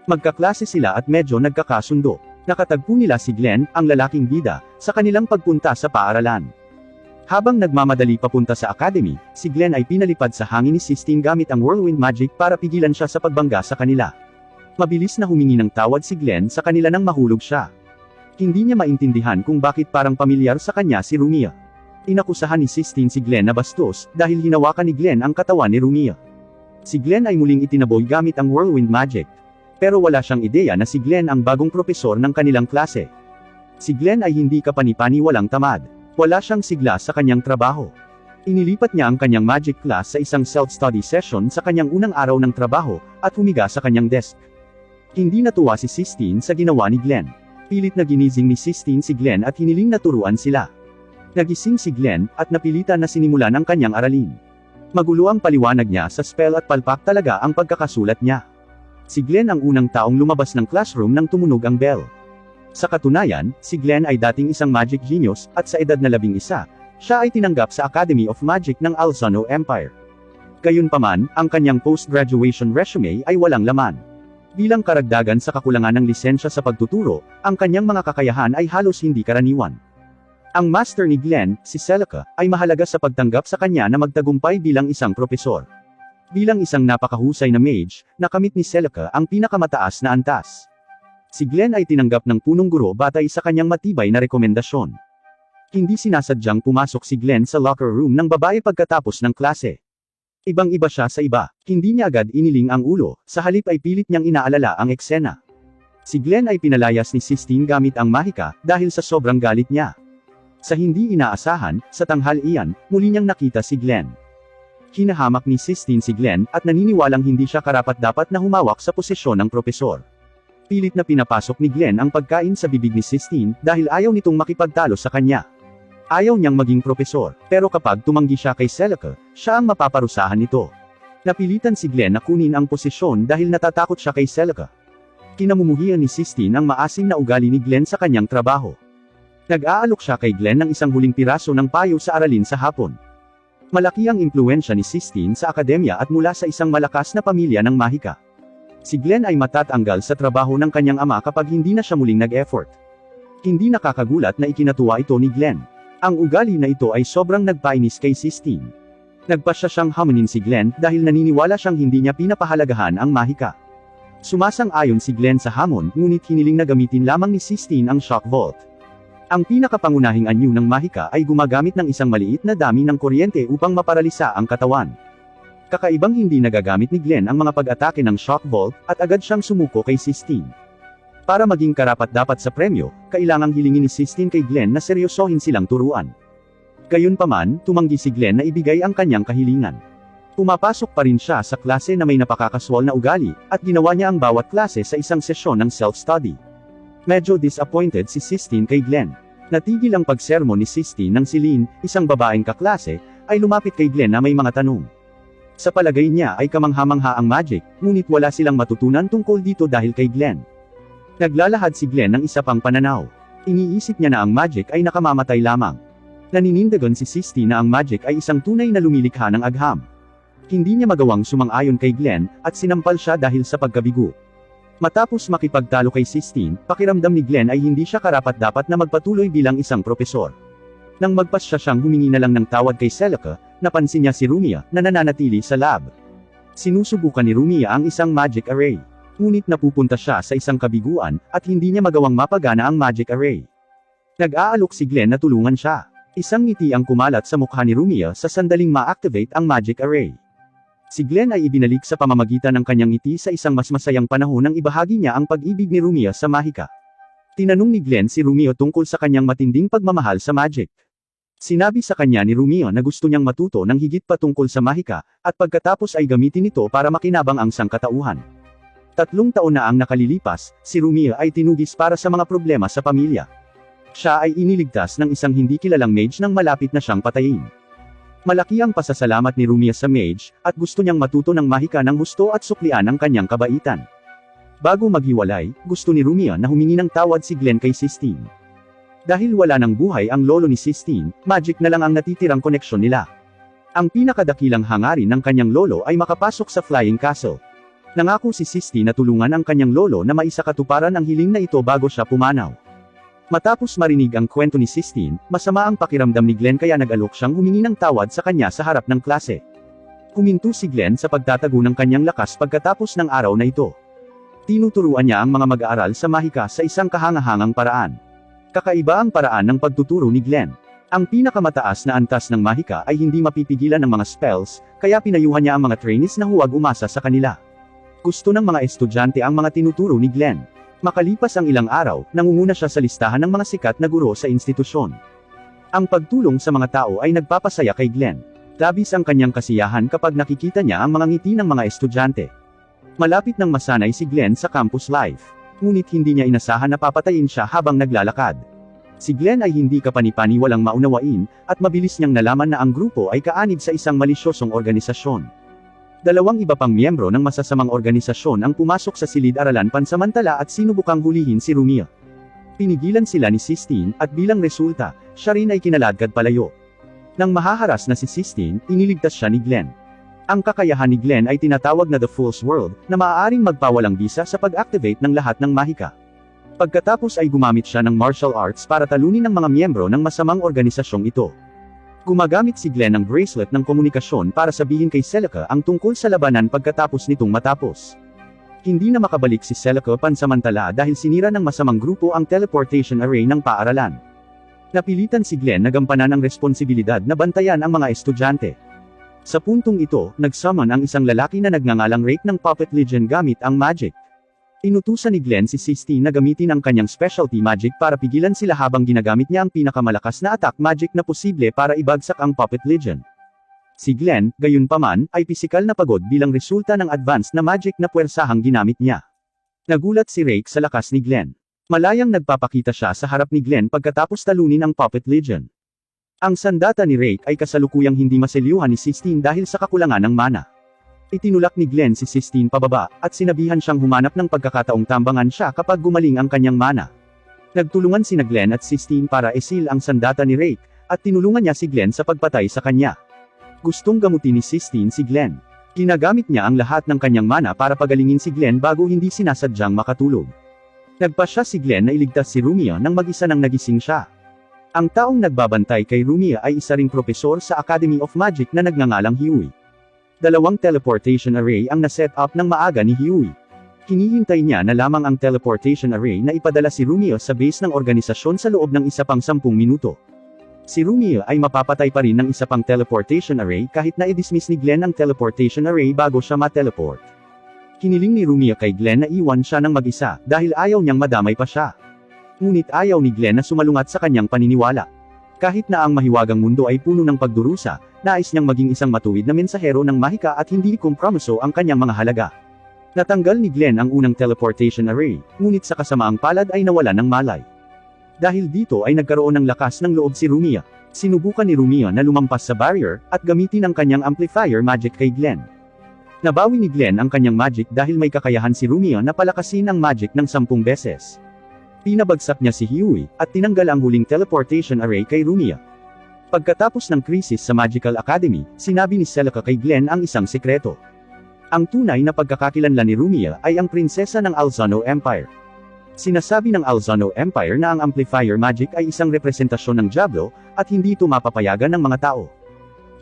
Magkaklase sila at medyo nagkakasundo. Nakatagpo nila si Glenn, ang lalaking bida, sa kanilang pagpunta sa paaralan. Habang nagmamadali papunta sa academy, si Glenn ay pinalipad sa hangin ni Sistine gamit ang whirlwind magic para pigilan siya sa pagbangga sa kanila. Mabilis na humingi ng tawad si Glenn sa kanila nang mahulog siya. Hindi niya maintindihan kung bakit parang pamilyar sa kanya si Rumia. Inakusahan ni Sistine si Glenn na bastos, dahil hinawakan ni Glenn ang katawan ni Rumia. Si Glenn ay muling itinaboy gamit ang whirlwind magic. Pero wala siyang ideya na si Glenn ang bagong propesor ng kanilang klase. Si Glenn ay hindi kapani-paniwalang tamad. Wala siyang sigla sa kanyang trabaho. Inilipat niya ang kanyang magic class sa isang self-study session sa kanyang unang araw ng trabaho, at humiga sa kanyang desk. Hindi natuwa si Sistine sa ginawa ni Glenn. Pilit na ginising ni Sistine si Glenn at hiniling na turuan sila. Nagising si Glenn, at napilitan na sinimulan ang kanyang aralin. Magulo ang paliwanag niya sa spell at palpak talaga ang pagkakasulat niya. Si Glenn ang unang taong lumabas ng classroom nang tumunog ang bell. Sa katunayan, si Glenn ay dating isang magic genius, at sa edad na 11, siya ay tinanggap sa Academy of Magic ng Alzano Empire. Gayunpaman, ang kanyang post-graduation resume ay walang laman. Bilang karagdagan sa kakulangan ng lisensya sa pagtuturo, ang kanyang mga kakayahan ay halos hindi karaniwan. Ang master ni Glenn, si Celica, ay mahalaga sa pagtanggap sa kanya na magtagumpay bilang isang propesor. Bilang isang napakahusay na mage, nakamit ni Celica ang pinakamataas na antas. Si Glenn ay tinanggap ng punong guro batay sa kanyang matibay na rekomendasyon. Hindi sinasadyang pumasok si Glenn sa locker room ng babae pagkatapos ng klase. Ibang-iba siya sa iba, hindi niya agad iniling ang ulo, sa halip ay pilit niyang inaalala ang eksena. Si Glenn ay pinalayas ni Sistine gamit ang mahika, dahil sa sobrang galit niya. Sa hindi inaasahan, sa tanghalian, muli niyang nakita si Glenn. Hinahamak ni Sistine si Glenn, at naniniwalang hindi siya karapat-dapat na humawak sa posisyon ng propesor. Pilit na pinapasok ni Glenn ang pagkain sa bibig ni Sistine, dahil ayaw nitong makipagtalo sa kanya. Ayaw niyang maging propesor, pero kapag tumanggi siya kay Celica, siya ang mapaparusahan nito. Napilitan si Glenn na kunin ang posisyon dahil natatakot siya kay Celica. Kinamumuhian ni Sistine ang maasim na ugali ni Glenn sa kanyang trabaho. Nag-aalok siya kay Glenn ng isang huling piraso ng payo sa aralin sa hapon. Malaki ang impluwensya ni Sistine sa akademya at mula sa isang malakas na pamilya ng mahika. Si Glenn ay matatanggal sa trabaho ng kanyang ama kapag hindi na siya muling nag-effort. Hindi nakakagulat na ikinatuwa ito ni Glenn. Ang ugali na ito ay sobrang nagpainis kay Sistine. Nagpasya siyang hamunin si Glenn dahil naniniwala siyang hindi niya pinapahalagahan ang mahika. Sumasang-ayon si Glenn sa hamon, ngunit hiniling na gamitin lamang ni Sistine ang shock vault. Ang pinakapangunahing anyo ng mahika ay gumagamit ng isang maliit na dami ng kuryente upang maparalisa ang katawan. Kakaibang hindi nagagamit ni Glenn ang mga pag-atake ng shock vault, at agad siyang sumuko kay Sistine. Para maging karapat-dapat sa premyo, kailangang hilingin ni Sistine kay Glenn na seryosohin silang turuan. Gayunpaman, tumanggi si Glenn na ibigay ang kanyang kahilingan. Pumapasok pa rin siya sa klase na may napakakaswal na ugali, at ginawa niya ang bawat klase sa isang sesyon ng self-study. Medyo disappointed si Sistine kay Glenn. Natigil ang pagsermon ni Sistine nang si Lynn, isang babaeng kaklase, ay lumapit kay Glenn na may mga tanong. Sa palagay niya ay kamangha-mangha ang magic, ngunit wala silang matutunan tungkol dito dahil kay Glenn. Naglalahad si Glenn ng isa pang pananaw. Iniisip niya na ang magic ay nakamamatay lamang. Naninindigan si Sistine na ang magic ay isang tunay na lumilikha ng agham. Hindi niya magawang sumang-ayon kay Glenn, at sinampal siya dahil sa pagkabigo. Matapos makipagtalo kay Sistine, pakiramdam ni Glenn ay hindi siya karapat-dapat na magpatuloy bilang isang propesor. Nang magpasya siyang humingi na lang ng tawad kay Celica, napansin niya si Rumia, na nananatili sa lab. Sinusubukan ni Rumia ang isang magic array. Ngunit napupunta siya sa isang kabiguan, at hindi niya magawang mapagana ang magic array. Nag-aalok si Glenn na tulungan siya. Isang ngiti ang kumalat sa mukha ni Rumia sa sandaling ma-activate ang magic array. Si Glenn ay ibinalik sa pamamagitan ng kanyang ngiti sa isang mas masayang panahon nang ibahagi niya ang pag-ibig ni Rumia sa mahika. Tinanong ni Glenn si Rumia tungkol sa kanyang matinding pagmamahal sa magic. Sinabi sa kanya ni Rumia na gusto niyang matuto ng higit pa tungkol sa mahika, at pagkatapos ay gamitin ito para makinabang ang sangkatauhan. 3 taon na ang nakalilipas, si Rumia ay tinugis para sa mga problema sa pamilya. Siya ay iniligtas ng isang hindi kilalang mage nang malapit na siyang patayin. Malaki ang pasasalamat ni Rumia sa mage, at gusto niyang matuto ng mahika ng husto at suklian ang kanyang kabaitan. Bago maghiwalay, gusto ni Rumia na humingi ng tawad si Glenn kay Sistine. Dahil wala ng buhay ang lolo ni Sistine, magic na lang ang natitirang koneksyon nila. Ang pinakadakilang hangarin ng kanyang lolo ay makapasok sa Flying Castle. Nangako si Sistine na tulungan ang kanyang lolo na maisakatuparan ang hiling na ito bago siya pumanaw. Matapos marinig ang kwento ni Sistine, masama ang pakiramdam ni Glenn kaya nag-alok siyang humingi ng tawad sa kanya sa harap ng klase. Huminto si Glenn sa pagtatago ng kanyang lakas pagkatapos ng araw na ito. Tinuturuan niya ang mga mag-aaral sa mahika sa isang kahangahangang paraan. Kakaiba ang paraan ng pagtuturo ni Glenn. Ang pinakamataas na antas ng mahika ay hindi mapipigilan ng mga spells, kaya pinayuhan niya ang mga trainees na huwag umasa sa kanila. Gusto ng mga estudyante ang mga tinuturo ni Glenn. Makalipas ang ilang araw, nangunguna siya sa listahan ng mga sikat na guro sa institusyon. Ang pagtulong sa mga tao ay nagpapasaya kay Glenn. Labis ang kanyang kasiyahan kapag nakikita niya ang mga ngiti ng mga estudyante. Malapit nang masanay si Glenn sa campus life. Ngunit hindi niya inasahan na papatayin siya habang naglalakad. Si Glenn ay hindi kapani-pani walang maunawain, at mabilis niyang nalaman na ang grupo ay kaanib sa isang malisyosong organisasyon. Dalawang iba pang miyembro ng masasamang organisasyon ang pumasok sa silid-aralan pansamantala at sinubukang hulihin si Rumia. Pinigilan sila ni Sistine, at bilang resulta, siya rin ay kinaladkad palayo. Nang mahaharas na si Sistine, iniligtas siya ni Glenn. Ang kakayahan ni Glenn ay tinatawag na The Fool's World, na maaaring magpawalang bisa sa pag-activate ng lahat ng mahika. Pagkatapos ay gumamit siya ng martial arts para talunin ang mga miyembro ng masamang organisasyong ito. Gumagamit si Glenn ng bracelet ng komunikasyon para sabihin kay Celica ang tungkol sa labanan pagkatapos nitong matapos. Hindi na makabalik si Celica pansamantala dahil sinira ng masamang grupo ang teleportation array ng paaralan. Napilitan si Glenn na gampanan ang responsibilidad na bantayan ang mga estudyante. Sa puntong ito, nagsummon ang isang lalaki na nagngangalang Rake ng Puppet Legion gamit ang magic. Inutusan ni Glenn si Sistine na gamitin ang kanyang specialty magic para pigilan sila habang ginagamit niya ang pinakamalakas na attack magic na posible para ibagsak ang Puppet Legion. Si Glenn, gayunpaman, ay pisikal na pagod bilang resulta ng advanced na magic na puwersahang ginamit niya. Nagulat si Rake sa lakas ni Glenn. Malayang nagpapakita siya sa harap ni Glenn pagkatapos talunin ang Puppet Legion. Ang sandata ni Rake ay kasalukuyang hindi maselyuhan ni Sistine dahil sa kakulangan ng mana. Itinulak ni Glenn si Sistine pababa, at sinabihan siyang humanap ng pagkakataong tambangan siya kapag gumaling ang kanyang mana. Nagtulungan sina Glenn at Sistine para isil ang sandata ni Rake, at tinulungan niya si Glenn sa pagpatay sa kanya. Gustong gamutin ni Sistine si Glenn. Ginagamit niya ang lahat ng kanyang mana para pagalingin si Glenn bago hindi sinasadyang makatulog. Nagpasya si Glenn na iligtas si Rumia nang mag-isa nang nagising siya. Ang taong nagbabantay kay Rumia ay isa ring propesor sa Academy of Magic na nagngangalang Huey. Dalawang teleportation array ang na-set up ng maaga ni Huey. Hinihintay niya na lamang ang teleportation array na ipadala si Rumia sa base ng organisasyon sa loob ng isa pang 10 minuto. Si Rumia ay mapapatay pa rin ng isa pang teleportation array kahit na i-dismiss ni Glenn ang teleportation array bago siya ma-teleport. Hiniling ni Rumia kay Glenn na iwan siya ng mag-isa, dahil ayaw niyang madamay pa siya. Ngunit ayaw ni Glenn na sumalungat sa kanyang paniniwala. Kahit na ang mahiwagang mundo ay puno ng pagdurusa, nais niyang maging isang matuwid na mensahero ng mahika at hindi ikompromiso ang kanyang mga halaga. Natanggal ni Glenn ang unang teleportation array, ngunit sa kasamaang palad ay nawala ng malay. Dahil dito ay nagkaroon ng lakas ng loob si Rumia. Sinubukan ni Rumia na lumampas sa barrier, at gamitin ang kanyang amplifier magic kay Glenn. Nabawi ni Glenn ang kanyang magic dahil may kakayahan si Rumia na palakasin ang magic ng 10 beses. Pinabagsak niya si Huey, at tinanggal ang huling teleportation array kay Rumia. Pagkatapos ng krisis sa Magical Academy, sinabi ni Celica kay Glenn ang isang sekreto. Ang tunay na pagkakakilanlan ni Rumia ay ang prinsesa ng Alzano Empire. Sinasabi ng Alzano Empire na ang amplifier magic ay isang representasyon ng Diablo, at hindi ito mapapayagan ng mga tao.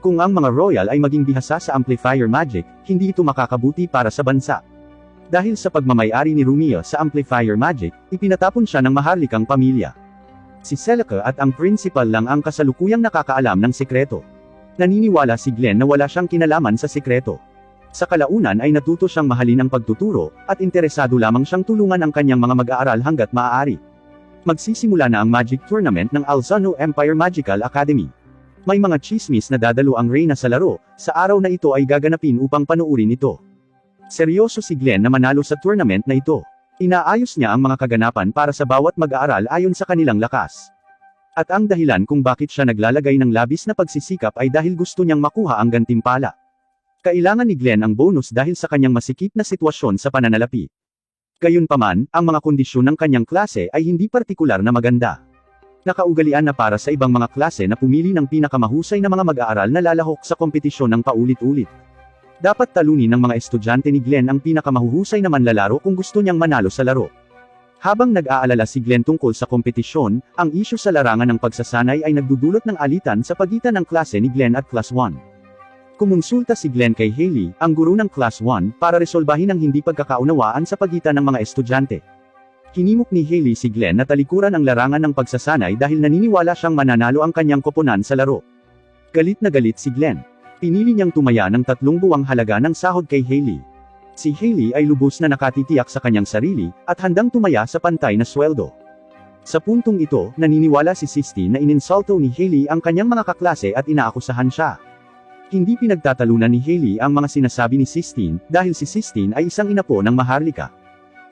Kung ang mga royal ay maging bihasa sa amplifier magic, hindi ito makakabuti para sa bansa. Dahil sa pagmamayari ni Rumia sa amplifier magic, ipinatapon siya ng maharlikang pamilya. Si Celica at ang principal lang ang kasalukuyang nakakaalam ng sekreto. Naniniwala si Glenn na wala siyang kinalaman sa sekreto. Sa kalaunan ay natuto siyang mahalin ang pagtuturo, at interesado lamang siyang tulungan ang kanyang mga mag-aaral hanggat maaari. Magsisimula na ang Magic Tournament ng Alzano Empire Magical Academy. May mga chismis na dadalo ang Reyna sa laro, sa araw na ito ay gaganapin upang panuurin ito. Seryoso si Glenn na manalo sa tournament na ito. Inaayos niya ang mga kaganapan para sa bawat mag-aaral ayon sa kanilang lakas. At ang dahilan kung bakit siya naglalagay ng labis na pagsisikap ay dahil gusto niyang makuha ang gantimpala. Kailangan ni Glenn ang bonus dahil sa kanyang masikip na sitwasyon sa pananalapi. Gayunpaman, ang mga kondisyon ng kanyang klase ay hindi partikular na maganda. Nakaugalian na para sa ibang mga klase na pumili ng pinakamahusay na mga mag-aaral na lalahok sa kompetisyon ng paulit-ulit. Dapat talunin ng mga estudyante ni Glenn ang pinakamahuhusay na manlalaro kung gusto niyang manalo sa laro. Habang nag-aalala si Glenn tungkol sa kompetisyon, ang isyu sa larangan ng pagsasanay ay nagdudulot ng alitan sa pagitan ng klase ni Glenn at Class 1. Kumonsulta si Glenn kay Hailey, ang guro ng Class 1, para resolbahin ang hindi pagkakaunawaan sa pagitan ng mga estudyante. Hinimok ni Hailey si Glenn na talikuran ang larangan ng pagsasanay dahil naniniwala siyang mananalo ang kanyang koponan sa laro. Galit na galit si Glenn. Pinili niyang tumaya ng 3 buwang halaga ng sahod kay Hailey. Si Hailey ay lubos na nakatitiyak sa kanyang sarili, at handang tumaya sa pantay na sweldo. Sa puntong ito, naniniwala si Sistine na ininsulto ni Hailey ang kanyang mga kaklase at inaakusahan siya. Hindi pinagtatalunan ni Hailey ang mga sinasabi ni Sistine, dahil si Sistine ay isang inapo ng Maharlika.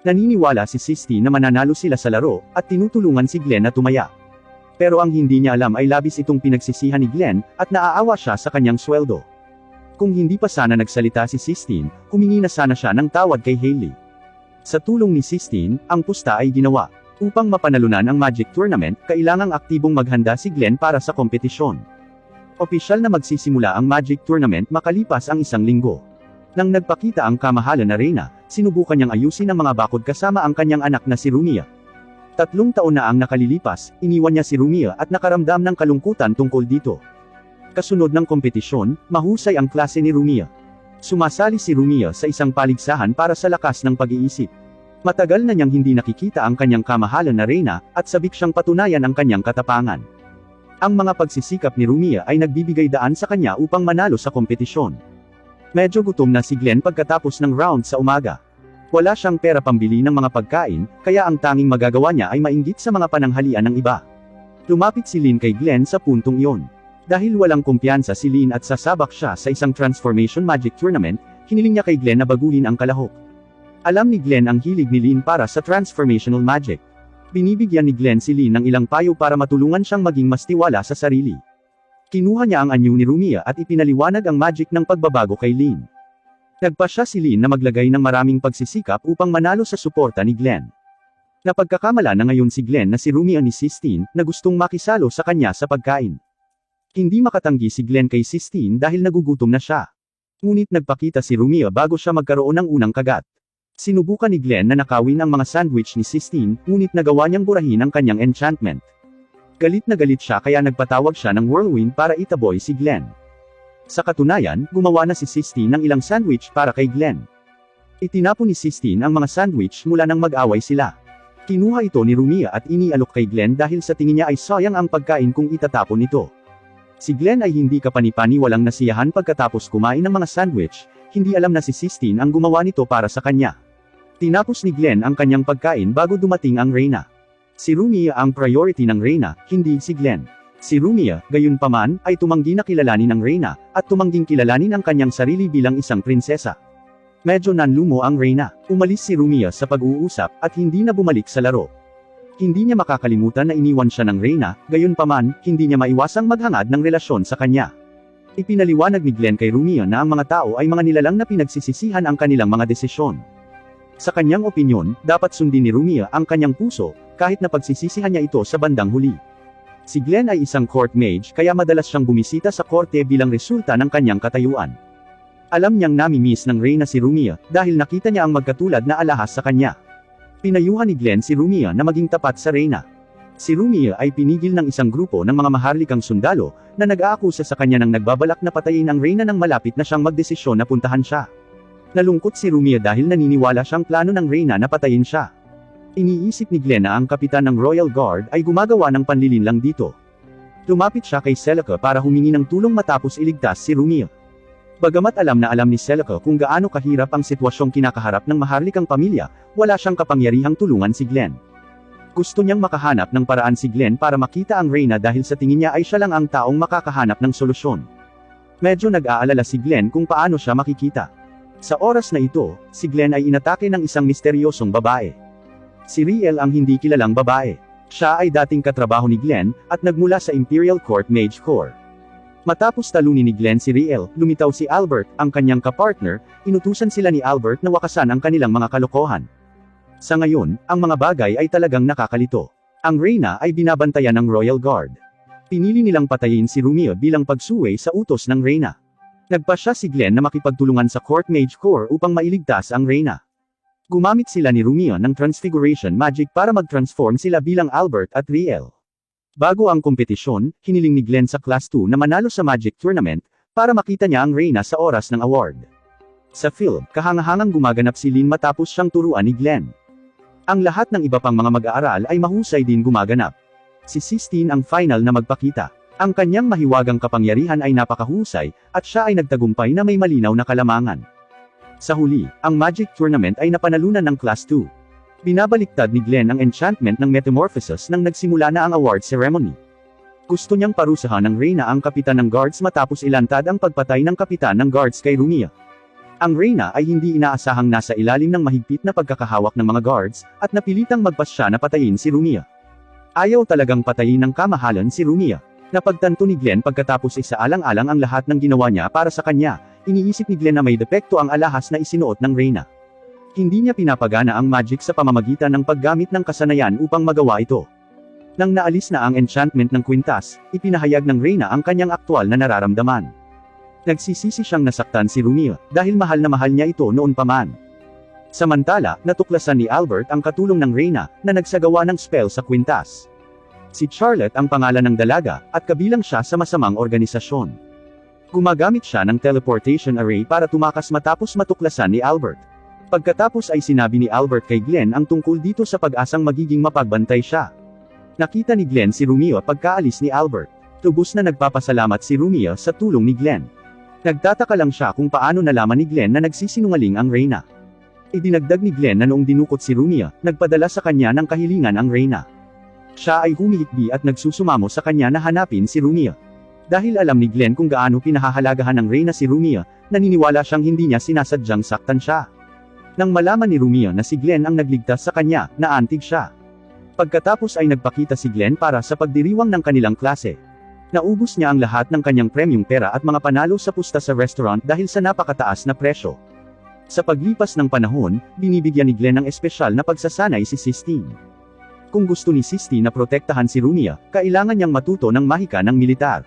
Naniniwala si Sistine na mananalo sila sa laro, at tinutulungan si Glenn na tumaya. Pero ang hindi niya alam ay labis itong pinagsisihan ni Glenn, at naaawa siya sa kanyang sweldo. Kung hindi pa sana nagsalita si Sistine, humingi na sana siya ng tawad kay Hailey. Sa tulong ni Sistine, ang pusta ay ginawa. Upang mapanalunan ang Magic Tournament, kailangang aktibong maghanda si Glenn para sa kompetisyon. Opisyal na magsisimula ang Magic Tournament makalipas ang 1 linggo. Nang nagpakita ang kamahalan na Reyna, sinubukan niyang ayusin ang mga bakod kasama ang kanyang anak na si Rumia. 3 taon na ang nakalilipas, iniwan niya si Rumia at nakaramdam ng kalungkutan tungkol dito. Kasunod ng kompetisyon, mahusay ang klase ni Rumia. Sumasali si Rumia sa isang paligsahan para sa lakas ng pag-iisip. Matagal na niyang hindi nakikita ang kanyang kamahalan na Reyna, at sabik siyang patunayan ang kanyang katapangan. Ang mga pagsisikap ni Rumia ay nagbibigay daan sa kanya upang manalo sa kompetisyon. Medyo gutom na si Glenn pagkatapos ng round sa umaga. Wala siyang pera pambili ng mga pagkain, kaya ang tanging magagawa niya ay mainggit sa mga pananghalian ng iba. Lumapit si Lynn kay Glenn sa puntong iyon. Dahil walang kumpiyansa si Lynn at sasabak siya sa isang Transformation Magic Tournament, hiniling niya kay Glenn na baguhin ang kalahok. Alam ni Glenn ang hilig ni Lynn para sa Transformational Magic. Binibigyan ni Glenn si Lynn ng ilang payo para matulungan siyang maging mas tiwala sa sarili. Kinuha niya ang anyo ni Rumia at ipinaliwanag ang magic ng pagbabago kay Lynn. Nagpasya si Lynn na maglagay ng maraming pagsisikap upang manalo sa suporta ni Glenn. Napagkakamala na ngayon si Glenn na si Rumia ni Sistine, na gustong makisalo sa kanya sa pagkain. Hindi makatanggi si Glenn kay Sistine dahil nagugutom na siya. Ngunit nagpakita si Rumia bago siya magkaroon ng unang kagat. Sinubukan ni Glenn na nakawin ang mga sandwich ni Sistine, ngunit nagawa niyang burahin ang kanyang enchantment. Galit na galit siya kaya nagpatawag siya ng whirlwind para itaboy si Glenn. Sa katunayan, gumawa na si Sistine ng ilang sandwich para kay Glenn. Itinapon ni Sistine ang mga sandwich mula nang mag-away sila. Kinuha ito ni Rumia at inialok kay Glenn dahil sa tingin niya ay sayang ang pagkain kung itatapon ito. Si Glenn ay hindi kapani-paniwalang nasiyahan pagkatapos kumain ng mga sandwich, hindi alam na si Sistine ang gumawa nito para sa kanya. Tinapos ni Glenn ang kanyang pagkain bago dumating ang Reyna. Si Rumia ang priority ng Reyna, hindi si Glenn. Si Rumia, gayunpaman, ay tumanggi na kilalanin ng Reyna, at tumangging kilalanin ang kanyang sarili bilang isang prinsesa. Medyo nanlumo ang Reyna. Umalis si Rumia sa pag-uusap, at hindi na bumalik sa laro. Hindi niya makakalimutan na iniwan siya ng Reyna, gayunpaman, hindi niya maiwasang maghangad ng relasyon sa kanya. Ipinaliwanag ni Glenn kay Rumia na ang mga tao ay mga nilalang na pinagsisisihan ang kanilang mga desisyon. Sa kanyang opinyon, dapat sundin ni Rumia ang kanyang puso, kahit na pagsisisihan niya ito sa bandang huli. Si Glenn ay isang court mage kaya madalas siyang bumisita sa korte bilang resulta ng kanyang katayuan. Alam niyang nami-miss ng Reyna si Rumia, dahil nakita niya ang magkatulad na alahas sa kanya. Pinayuhan ni Glenn si Rumia na maging tapat sa Reyna. Si Rumia ay pinigil ng isang grupo ng mga maharlikang sundalo, na nag-aakusa sa kanya ng nagbabalak na patayin ang Reyna nang malapit na siyang magdesisyon na puntahan siya. Nalungkot si Rumia dahil naniniwala siyang plano ng Reyna na patayin siya. Iniisip ni Glenn na ang kapitan ng Royal Guard ay gumagawa ng panlilinlang dito. Lumapit siya kay Celica para humingi ng tulong matapos iligtas si Rumia. Bagamat alam na alam ni Celica kung gaano kahirap ang sitwasyong kinakaharap ng maharlikang pamilya, wala siyang kapangyarihang tulungan si Glenn. Gusto niyang makahanap ng paraan si Glenn para makita ang Reyna dahil sa tingin niya ay siya lang ang taong makakahanap ng solusyon. Medyo nag-aalala si Glenn kung paano siya makikita. Sa oras na ito, si Glenn ay inatake ng isang misteryosong babae. Si Riel ang hindi kilalang babae. Siya ay dating katrabaho ni Glenn, at nagmula sa Imperial Court Mage Corps. Matapos talunin ni Glenn si Riel, lumitaw si Albert, ang kanyang kapartner, inutusan sila ni Albert na wakasan ang kanilang mga kalokohan. Sa ngayon, ang mga bagay ay talagang nakakalito. Ang Reyna ay binabantayan ng Royal Guard. Pinili nilang patayin si Rumia bilang pagsuway sa utos ng Reyna. Nagpasya si Glenn na makipagtulungan sa Court Mage Corps upang mailigtas ang Reyna. Gumamit sila ni Rumia ng Transfiguration Magic para mag-transform sila bilang Albert at Riel. Bago ang kompetisyon, hiniling ni Glenn sa Class 2 na manalo sa Magic Tournament, para makita niya ang Reyna sa oras ng award. Sa film, kahangahangang gumaganap si Lynn matapos siyang turuan ni Glenn. Ang lahat ng iba pang mga mag-aaral ay mahusay din gumaganap. Si Sistine ang final na magpakita. Ang kanyang mahiwagang kapangyarihan ay napakahusay, at siya ay nagtagumpay na may malinaw na kalamangan. Sa huli, ang Magic Tournament ay napanalunan ng Class 2. Binabaliktad ni Glenn ang enchantment ng Metamorphosis nang nagsimula na ang award ceremony. Gusto niyang parusahan ng Reyna ang kapitan ng guards matapos ilantad ang pagpatay ng kapitan ng guards kay Runia. Ang Reyna ay hindi inaasahang nasa ilalim ng mahigpit na pagkakahawak ng mga guards, at napilitang magpasya na patayin si Runia. Ayaw talagang patayin ng kamahalan si Runia. Napagtanto ni Glenn pagkatapos isaalang-alang ang lahat ng ginawa niya para sa kanya. Iniisip ni Glenn na may depekto ang alahas na isinuot ng Reyna. Hindi niya pinapagana ang magic sa pamamagitan ng paggamit ng kasanayan upang magawa ito. Nang naalis na ang enchantment ng Quintas, ipinahayag ng Reyna ang kanyang aktwal na nararamdaman. Nagsisisi siyang nasaktan si Runia, dahil mahal na mahal niya ito noon pa man. Samantala, natuklasan ni Albert ang katulong ng Reyna, na nagsagawa ng spell sa Quintas. Si Charlotte ang pangalan ng dalaga, at kabilang siya sa masamang organisasyon. Gumagamit siya ng teleportation array para tumakas matapos matuklasan ni Albert. Pagkatapos ay sinabi ni Albert kay Glenn ang tungkol dito sa pag-asang magiging mapagbantay siya. Nakita ni Glenn si Runia pagkaalis ni Albert. Tubos na nagpapasalamat si Runia sa tulong ni Glenn. Nagtataka lang siya kung paano nalaman ni Glenn na nagsisinungaling ang Reyna. Idinagdag ni Glenn na noong dinukot si Runia, nagpadala sa kanya ng kahilingan ang Reyna. Siya ay humihikbi at nagsusumamo sa kanya na hanapin si Runia. Dahil alam ni Glenn kung gaano pinahahalagahan ng Reyna si Runia, naniniwala siyang hindi niya sinasadyang saktan siya. Nang malaman ni Runia na si Glenn ang nagligtas sa kanya, naantig siya. Pagkatapos ay nagpakita si Glenn para sa pagdiriwang ng kanilang klase. Naubos niya ang lahat ng kanyang premyong pera at mga panalo sa pusta sa restaurant dahil sa napakataas na presyo. Sa paglipas ng panahon, binibigyan ni Glenn ng espesyal na pagsasanay si Sistine. Kung gusto ni Sistine na protektahan si Runia, kailangan niyang matuto ng mahika ng militar.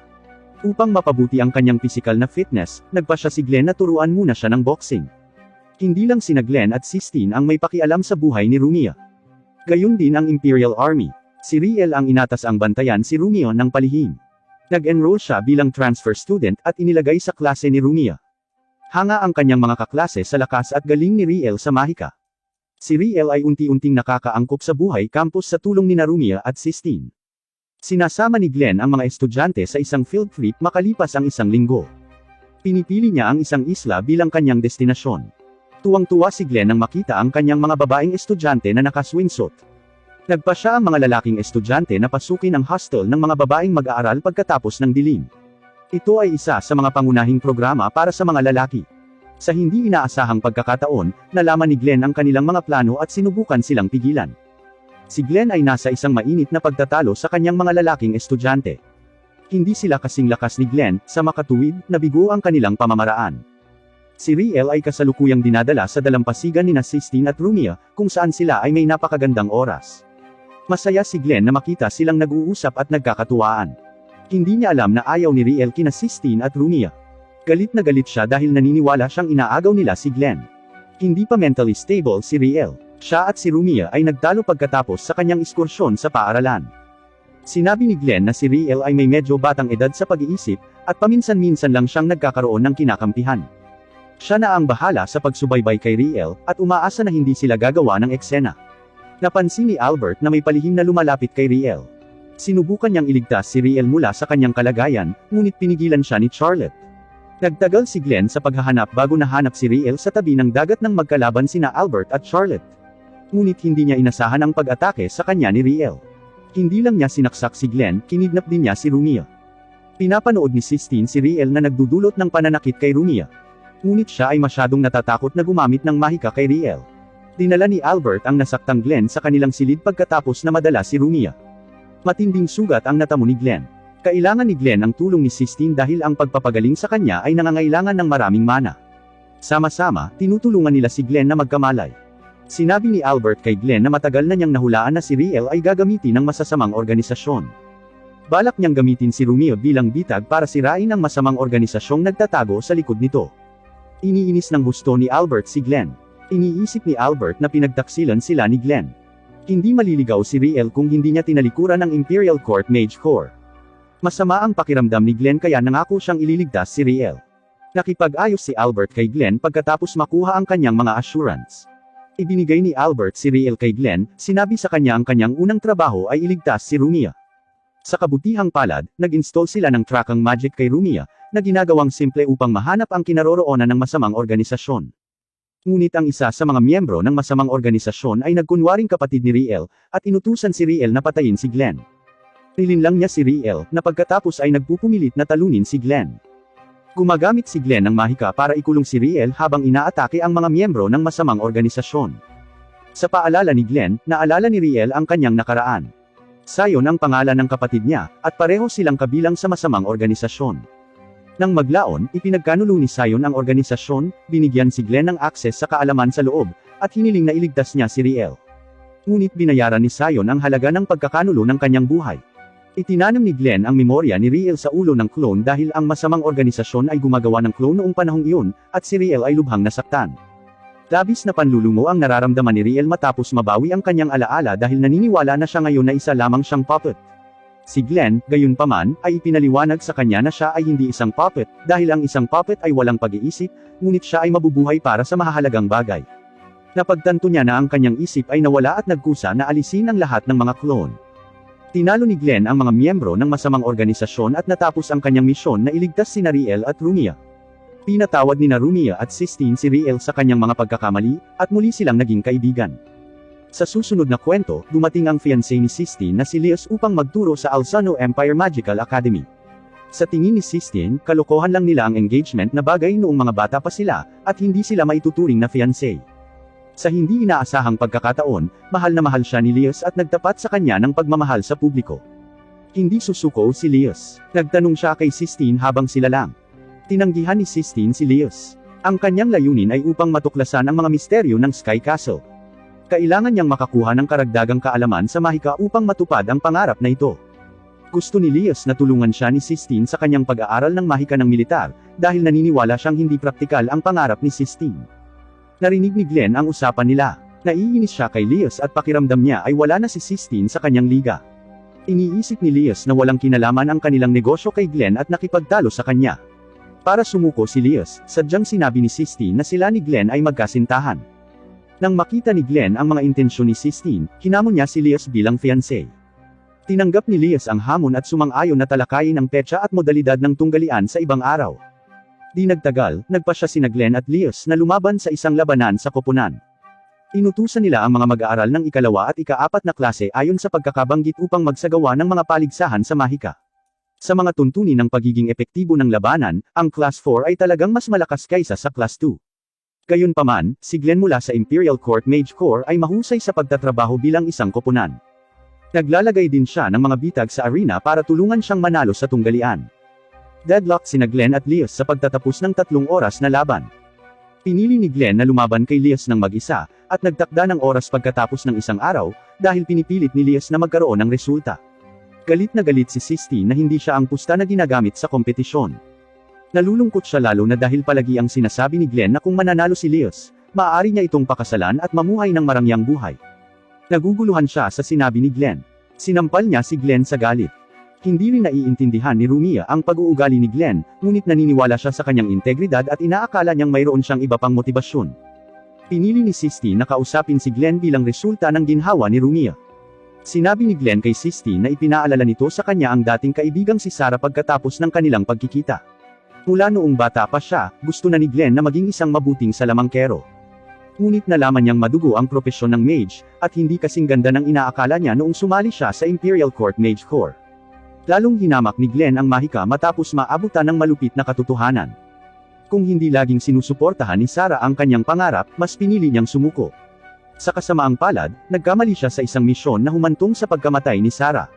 Upang mapabuti ang kanyang pisikal na fitness, nagpasya si Glenn na turuan muna siya ng boxing. Hindi lang sina Glenn at Sistine ang may pakialam sa buhay ni Runia. Gayon din ang Imperial Army. Si Riel ang inatas ang bantayan si Runia ng palihim. Nag-enroll siya bilang transfer student at inilagay sa klase ni Runia. Hanga ang kanyang mga kaklase sa lakas at galing ni Riel sa mahika. Si Riel ay unti-unting nakakaangkop sa buhay campus sa tulong ni Runia at Sistine. Sinasama ni Glenn ang mga estudyante sa isang field trip makalipas ang isang linggo. Pinipili niya ang isang isla bilang kanyang destinasyon. Tuwang-tuwa si Glenn nang makita ang kanyang mga babaeng estudyante na naka-swimsuit. Nagpasya ang mga lalaking estudyante na pasukin ang hostel ng mga babaeng mag-aaral pagkatapos ng dilim. Ito ay isa sa mga pangunahing programa para sa mga lalaki. Sa hindi inaasahang pagkakataon, nalaman ni Glenn ang kanilang mga plano at sinubukan silang pigilan. Si Glenn ay nasa isang mainit na pagtatalo sa kanyang mga lalaking estudyante. Hindi sila kasing lakas ni Glenn, sa makatuwid, nabigo ang kanilang pamamaraan. Si Riel ay kasalukuyang dinadala sa dalampasigan ni Sistine at Runia, kung saan sila ay may napakagandang oras. Masaya si Glenn na makita silang nag-uusap at nagkakatuwaan. Hindi niya alam na ayaw ni Riel kina Sistine at Runia. Galit na galit siya dahil naniniwala siyang inaagaw nila si Glenn. Hindi pa mentally stable si Riel. Siya at si Runia ay nagtalo pagkatapos sa kanyang ekskursyon sa paaralan. Sinabi ni Glenn na si Riel ay may medyo batang edad sa pag-iisip, at paminsan-minsan lang siyang nagkakaroon ng kinakampihan. Siya na ang bahala sa pagsubaybay kay Riel, at umaasa na hindi sila gagawa ng eksena. Napansin ni Albert na may palihim na lumalapit kay Riel. Sinubukan niyang iligtas si Riel mula sa kanyang kalagayan, ngunit pinigilan siya ni Charlotte. Nagtagal si Glenn sa paghahanap bago nahanap si Riel sa tabi ng dagat nang magkalaban sina Albert at Charlotte. Ngunit hindi niya inasahan ang pag-atake sa kanya ni Riel. Hindi lang niya sinaksak si Glenn, kinidnap din niya si Runia. Pinapanood ni Sistine si Riel na nagdudulot ng pananakit kay Runia. Ngunit siya ay masyadong natatakot na gumamit ng mahika kay Riel. Dinala ni Albert ang nasaktang Glenn sa kanilang silid pagkatapos na madala si Runia. Matinding sugat ang natamo ni Glenn. Kailangan ni Glenn ang tulong ni Sistine dahil ang pagpapagaling sa kanya ay nangangailangan ng maraming mana. Sama-sama, tinutulungan nila si Glenn na magkamalay. Sinabi ni Albert kay Glenn na matagal na niyang nahulaan na si Riel ay gagamitin ng masasamang organisasyon. Balak niyang gamitin si Runia bilang bitag para sirain ang masamang organisasyong nagtatago sa likod nito. Iniinis ng husto ni Albert si Glenn. Iniisip ni Albert na pinagtaksilan sila ni Glenn. Hindi maliligaw si Riel kung hindi niya tinalikuran ng Imperial Court Mage Corps. Masama ang pakiramdam ni Glenn kaya nangako siyang ililigtas si Riel. Nakipag-ayos si Albert kay Glenn pagkatapos makuha ang kanyang mga assurance. Ibinigay ni Albert si Riel kay Glenn, sinabi sa kanya ang kanyang unang trabaho ay iligtas si Runia. Sa kabutihang palad, nag-install sila ng trakang magic kay Runia, na ginagawang simple upang mahanap ang kinaroroonan ng masamang organisasyon. Ngunit ang isa sa mga miyembro ng masamang organisasyon ay nagkunwaring kapatid ni Riel, at inutusan si Riel na patayin si Glenn. Nilinlang niya si Riel, na pagkatapos ay nagpupumilit na talunin si Glenn. Gumagamit si Glenn ng mahika para ikulong si Riel habang inaatake ang mga miyembro ng masamang organisasyon. Sa paalala ni Glenn, naalala ni Riel ang kanyang nakaraan. Sion ang pangalan ng kapatid niya, at pareho silang kabilang sa masamang organisasyon. Nang maglaon, ipinagkanulo ni Sion ang organisasyon, binigyan si Glenn ng akses sa kaalaman sa loob, at hiniling na iligtas niya si Riel. Ngunit binayaran ni Sion ang halaga ng pagkakanulo ng kanyang buhay. Itinanam ni Glenn ang memorya ni Riel sa ulo ng clone dahil ang masamang organisasyon ay gumagawa ng clone noong panahong iyon, at si Riel ay lubhang nasaktan. Labis na panlulungo ang nararamdaman ni Riel matapos mabawi ang kanyang alaala dahil naniniwala na siya ngayon na isa lamang siyang puppet. Si Glenn, gayunpaman, ay ipinaliwanag sa kanya na siya ay hindi isang puppet, dahil ang isang puppet ay walang pag-iisip, ngunit siya ay mabubuhay para sa mahahalagang bagay. Napagtanto niya na ang kanyang isip ay nawala at nagkusa na alisin ang lahat ng mga clone. Tinalo ni Glenn ang mga miyembro ng masamang organisasyon at natapos ang kanyang misyon na iligtas sina Riel at Rumia. Pinatawad ni Rumia at Sistine si Riel sa kanyang mga pagkakamali, at muli silang naging kaibigan. Sa susunod na kwento, dumating ang fiancé ni Sistine na si Leos upang magturo sa Alzano Empire Magical Academy. Sa tingin ni Sistine, kalokohan lang nila ang engagement na bagay noong mga bata pa sila, at hindi sila maituturing na fiancé. Sa hindi inaasahang pagkakataon, mahal na mahal siya ni Leos at nagtapat sa kanya ng pagmamahal sa publiko. Hindi susuko si Leos. Nagtanong siya kay Sistine habang sila lang. Tinanggihan ni Sistine si Leos. Ang kanyang layunin ay upang matuklasan ang mga misteryo ng Sky Castle. Kailangan niyang makakuha ng karagdagang kaalaman sa mahika upang matupad ang pangarap na ito. Gusto ni Leos na tulungan siya ni Sistine sa kanyang pag-aaral ng mahika ng militar, dahil naniniwala siyang hindi praktikal ang pangarap ni Sistine. Narinig ni Glenn ang usapan nila. Naiinis siya kay Leos at pakiramdam niya ay wala na si Sistine sa kanyang liga. Iniisip ni Leos na walang kinalaman ang kanilang negosyo kay Glenn at nakipagtalo sa kanya. Para sumuko si Leos, sadyang sinabi ni Sistine na sila ni Glenn ay magkasintahan. Nang makita ni Glenn ang mga intensyon ni Sistine, hinamon niya si Leos bilang fiancé. Tinanggap ni Leos ang hamon at sumang-ayon na talakayin ang petsa at modalidad ng tunggalian sa ibang araw. Di nagtagal, nagpasya sina Glenn at Leos na lumaban sa isang labanan sa koponan. Inutusan nila ang mga mag-aaral ng ikalawa at ika-4 na klase ayon sa pagkakabanggit upang magsagawa ng mga paligsahan sa mahika. Sa mga tuntunin ng pagiging epektibo ng labanan, ang Class 4 ay talagang mas malakas kaysa sa Class 2. Gayunpaman, si Glenn mula sa Imperial Court Mage Corps ay mahusay sa pagtatrabaho bilang isang koponan. Naglalagay din siya ng mga bitag sa arena para tulungan siyang manalo sa tunggalian. Deadlocked sina Glenn at Leos sa pagtatapos ng 3 oras na laban. Pinili ni Glenn na lumaban kay Leos ng mag-isa, at nagtakda ng oras pagkatapos ng isang araw, dahil pinipilit ni Leos na magkaroon ng resulta. Galit na galit si Sistine na hindi siya ang pusta na ginagamit sa kompetisyon. Nalulungkot siya lalo na dahil palagi ang sinasabi ni Glenn na kung mananalo si Leos, maaari niya itong pakasalan at mamuhay ng marangyang buhay. Naguguluhan siya sa sinabi ni Glenn. Sinampal niya si Glenn sa galit. Hindi rin naiintindihan ni Rumia ang pag-uugali ni Glenn, ngunit naniniwala siya sa kanyang integridad at inaakala niyang mayroon siyang iba pang motibasyon. Pinili ni Sistine na kausapin si Glenn bilang resulta ng ginhawa ni Rumia. Sinabi ni Glenn kay Sistine na ipinaalala nito sa kanya ang dating kaibigang si Sarah pagkatapos ng kanilang pagkikita. Mula noong bata pa siya, gusto na ni Glenn na maging isang mabuting salamangkero. Ngunit nalaman niyang madugo ang propesyon ng mage, at hindi kasing ganda ng inaakala niya noong sumali siya sa Imperial Court Mage Corps. Lalong hinamak ni Glenn ang mahika matapos maabutan ng malupit na katotohanan. Kung hindi laging sinusuportahan ni Sarah ang kanyang pangarap, mas pinili niyang sumuko. Sa kasamaang palad, nagkamali siya sa isang misyon na humantong sa pagkamatay ni Sarah.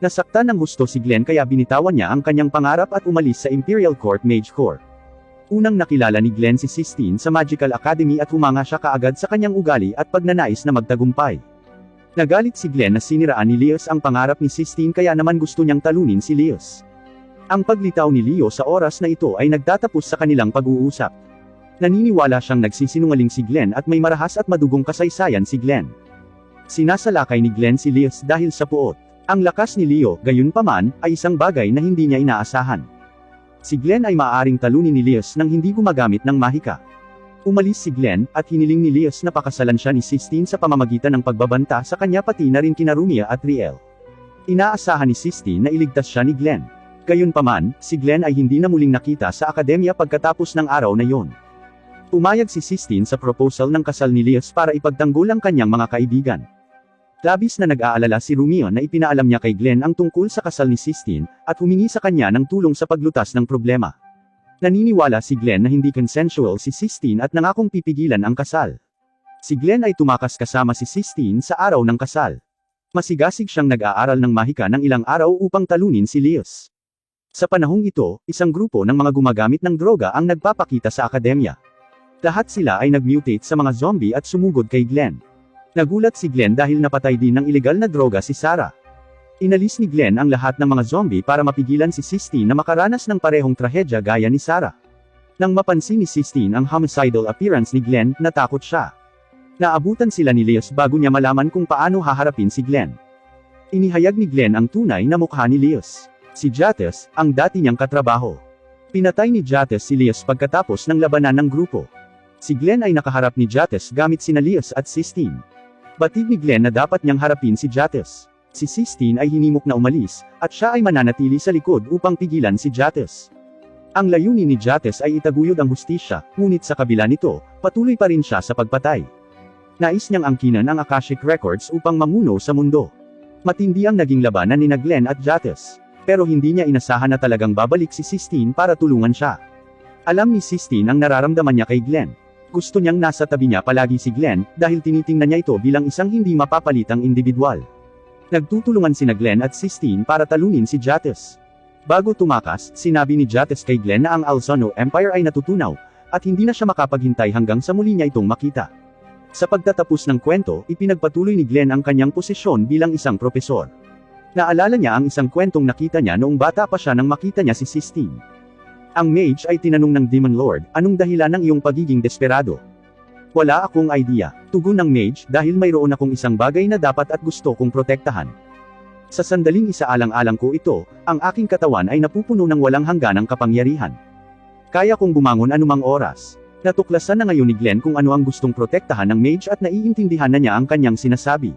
Nasaktan ng husto si Glenn kaya binitawan niya ang kanyang pangarap at umalis sa Imperial Court Mage Corps. Unang nakilala ni Glenn si Sistine sa Magical Academy at humanga siya kaagad sa kanyang ugali at pagnanais na magtagumpay. Nagalit si Glenn na siniraan ni Leos ang pangarap ni Sistine kaya naman gusto niyang talunin si Leos. Ang paglitaw ni Leo sa oras na ito ay nagtatapos sa kanilang pag-uusap. Naniniwala siyang nagsisinungaling si Glenn at may marahas at madugong kasaysayan si Glenn. Sinasalakay ni Glenn si Leos dahil sa puot. Ang lakas ni Leo, gayunpaman, ay isang bagay na hindi niya inaasahan. Si Glenn ay maaaring talunin ni Leos nang hindi gumagamit ng mahika. Umalis si Glenn, at hiniling ni Leos na pakasalan siya ni Sistine sa pamamagitan ng pagbabanta sa kanya pati na rin kina Rumia at Riel. Inaasahan ni Sistine na iligtas siya ni Glenn. Gayunpaman, si Glenn ay hindi na muling nakita sa akademya pagkatapos ng araw na yon. Pumayag si Sistine sa proposal ng kasal ni Leos para ipagtanggol ang kanyang mga kaibigan. Labis na nag-aalala si Romeo na ipinaalam niya kay Glenn ang tungkol sa kasal ni Sistine, at humingi sa kanya ng tulong sa paglutas ng problema. Naniniwala si Glenn na hindi consensual si Sistine at nangakong pipigilan ang kasal. Si Glenn ay tumakas kasama si Sistine sa araw ng kasal. Masigasig siyang nag-aaral ng mahika ng ilang araw upang talunin si Leos. Sa panahong ito, isang grupo ng mga gumagamit ng droga ang nagpapakita sa akademya. Lahat sila ay nag-mutate sa mga zombie at sumugod kay Glenn. Nagulat si Glenn dahil napatay din ng ilegal na droga si Sarah. Inalis ni Glenn ang lahat ng mga zombie para mapigilan si Sistine na makaranas ng parehong trahedya gaya ni Sarah. Nang mapansin ni Sistine ang homicidal appearance ni Glenn, natakot siya. Naabutan sila ni Leos bago niya malaman kung paano haharapin si Glenn. Inihayag ni Glenn ang tunay na mukha ni Leos. Si Jates, ang dati niyang katrabaho. Pinatay ni Jates si Leos pagkatapos ng labanan ng grupo. Si Glenn ay nakaharap ni Jates gamit sina Leos at Sistine. Batid ni Glenn na dapat niyang harapin si Jates. Si Sistine ay hinimok na umalis, at siya ay mananatili sa likod upang pigilan si Jates. Ang layunin ni Jates ay itaguyod ang hustisya, ngunit sa kabila nito, patuloy pa rin siya sa pagpatay. Nais niyang angkinan ang Akashic Records upang mamuno sa mundo. Matindi ang naging labanan ni Glenn at Jates. Pero hindi niya inasahan na talagang babalik si Sistine para tulungan siya. Alam ni Sistine ang nararamdaman niya kay Glenn. Gusto niyang nasa tabi niya palagi si Glenn, dahil tinitingnan niya ito bilang isang hindi mapapalitang individual. Nagtutulungan sina Glenn at Sistine para talunin si Jates. Bago tumakas, sinabi ni Jates kay Glenn na ang Alzano Empire ay natutunaw, at hindi na siya makapaghintay hanggang sa muli niya itong makita. Sa pagtatapos ng kwento, ipinagpatuloy ni Glenn ang kanyang posisyon bilang isang propesor. Naalala niya ang isang kwentong nakita niya noong bata pa siya nang makita niya si Sistine. Ang mage ay tinanong ng Demon Lord, anong dahilan ng iyong pagiging desperado? Wala akong idea, tugon ng mage, dahil mayroon akong isang bagay na dapat at gusto kong protektahan. Sa sandaling isaalang-alang ko ito, ang aking katawan ay napupuno ng walang hangganang kapangyarihan. Kaya kong bumangon anumang oras. Natuklasan na ngayon ni Glenn kung ano ang gustong protektahan ng mage at naiintindihan na niya ang kanyang sinasabi.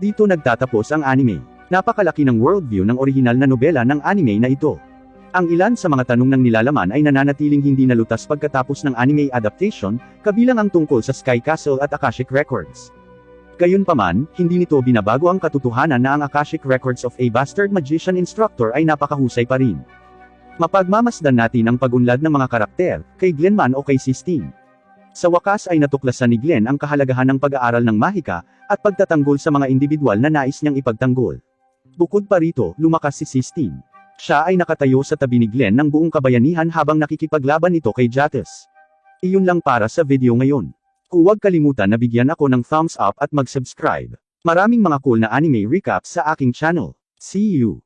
Dito nagtatapos ang anime. Napakalaki ng worldview ng orihinal na nobela ng anime na ito. Ang ilan sa mga tanong ng nilalaman ay nananatiling hindi nalutas pagkatapos ng anime adaptation, kabilang ang tungkol sa Sky Castle at Akashic Records. Gayunpaman, hindi nito binabago ang katotohanan na ang Akashic Records of a Bastard Magician Instructor ay napakahusay pa rin. Mapagmamasdan natin ang pag-unlad ng mga karakter, kay Glenn man o kay Sistine. Sa wakas ay natuklasan ni Glenn ang kahalagahan ng pag-aaral ng mahika, at pagtatanggol sa mga individual na nais niyang ipagtanggol. Bukod pa rito, lumakas si Sistine. Siya ay nakatayo sa tabi ni Glenn ng buong kabayanihan habang nakikipaglaban ito kay Jates. Iyon lang para sa video ngayon. Huwag kalimutan na bigyan ako ng thumbs up at mag-subscribe. Maraming mga cool na anime recaps sa aking channel. See you!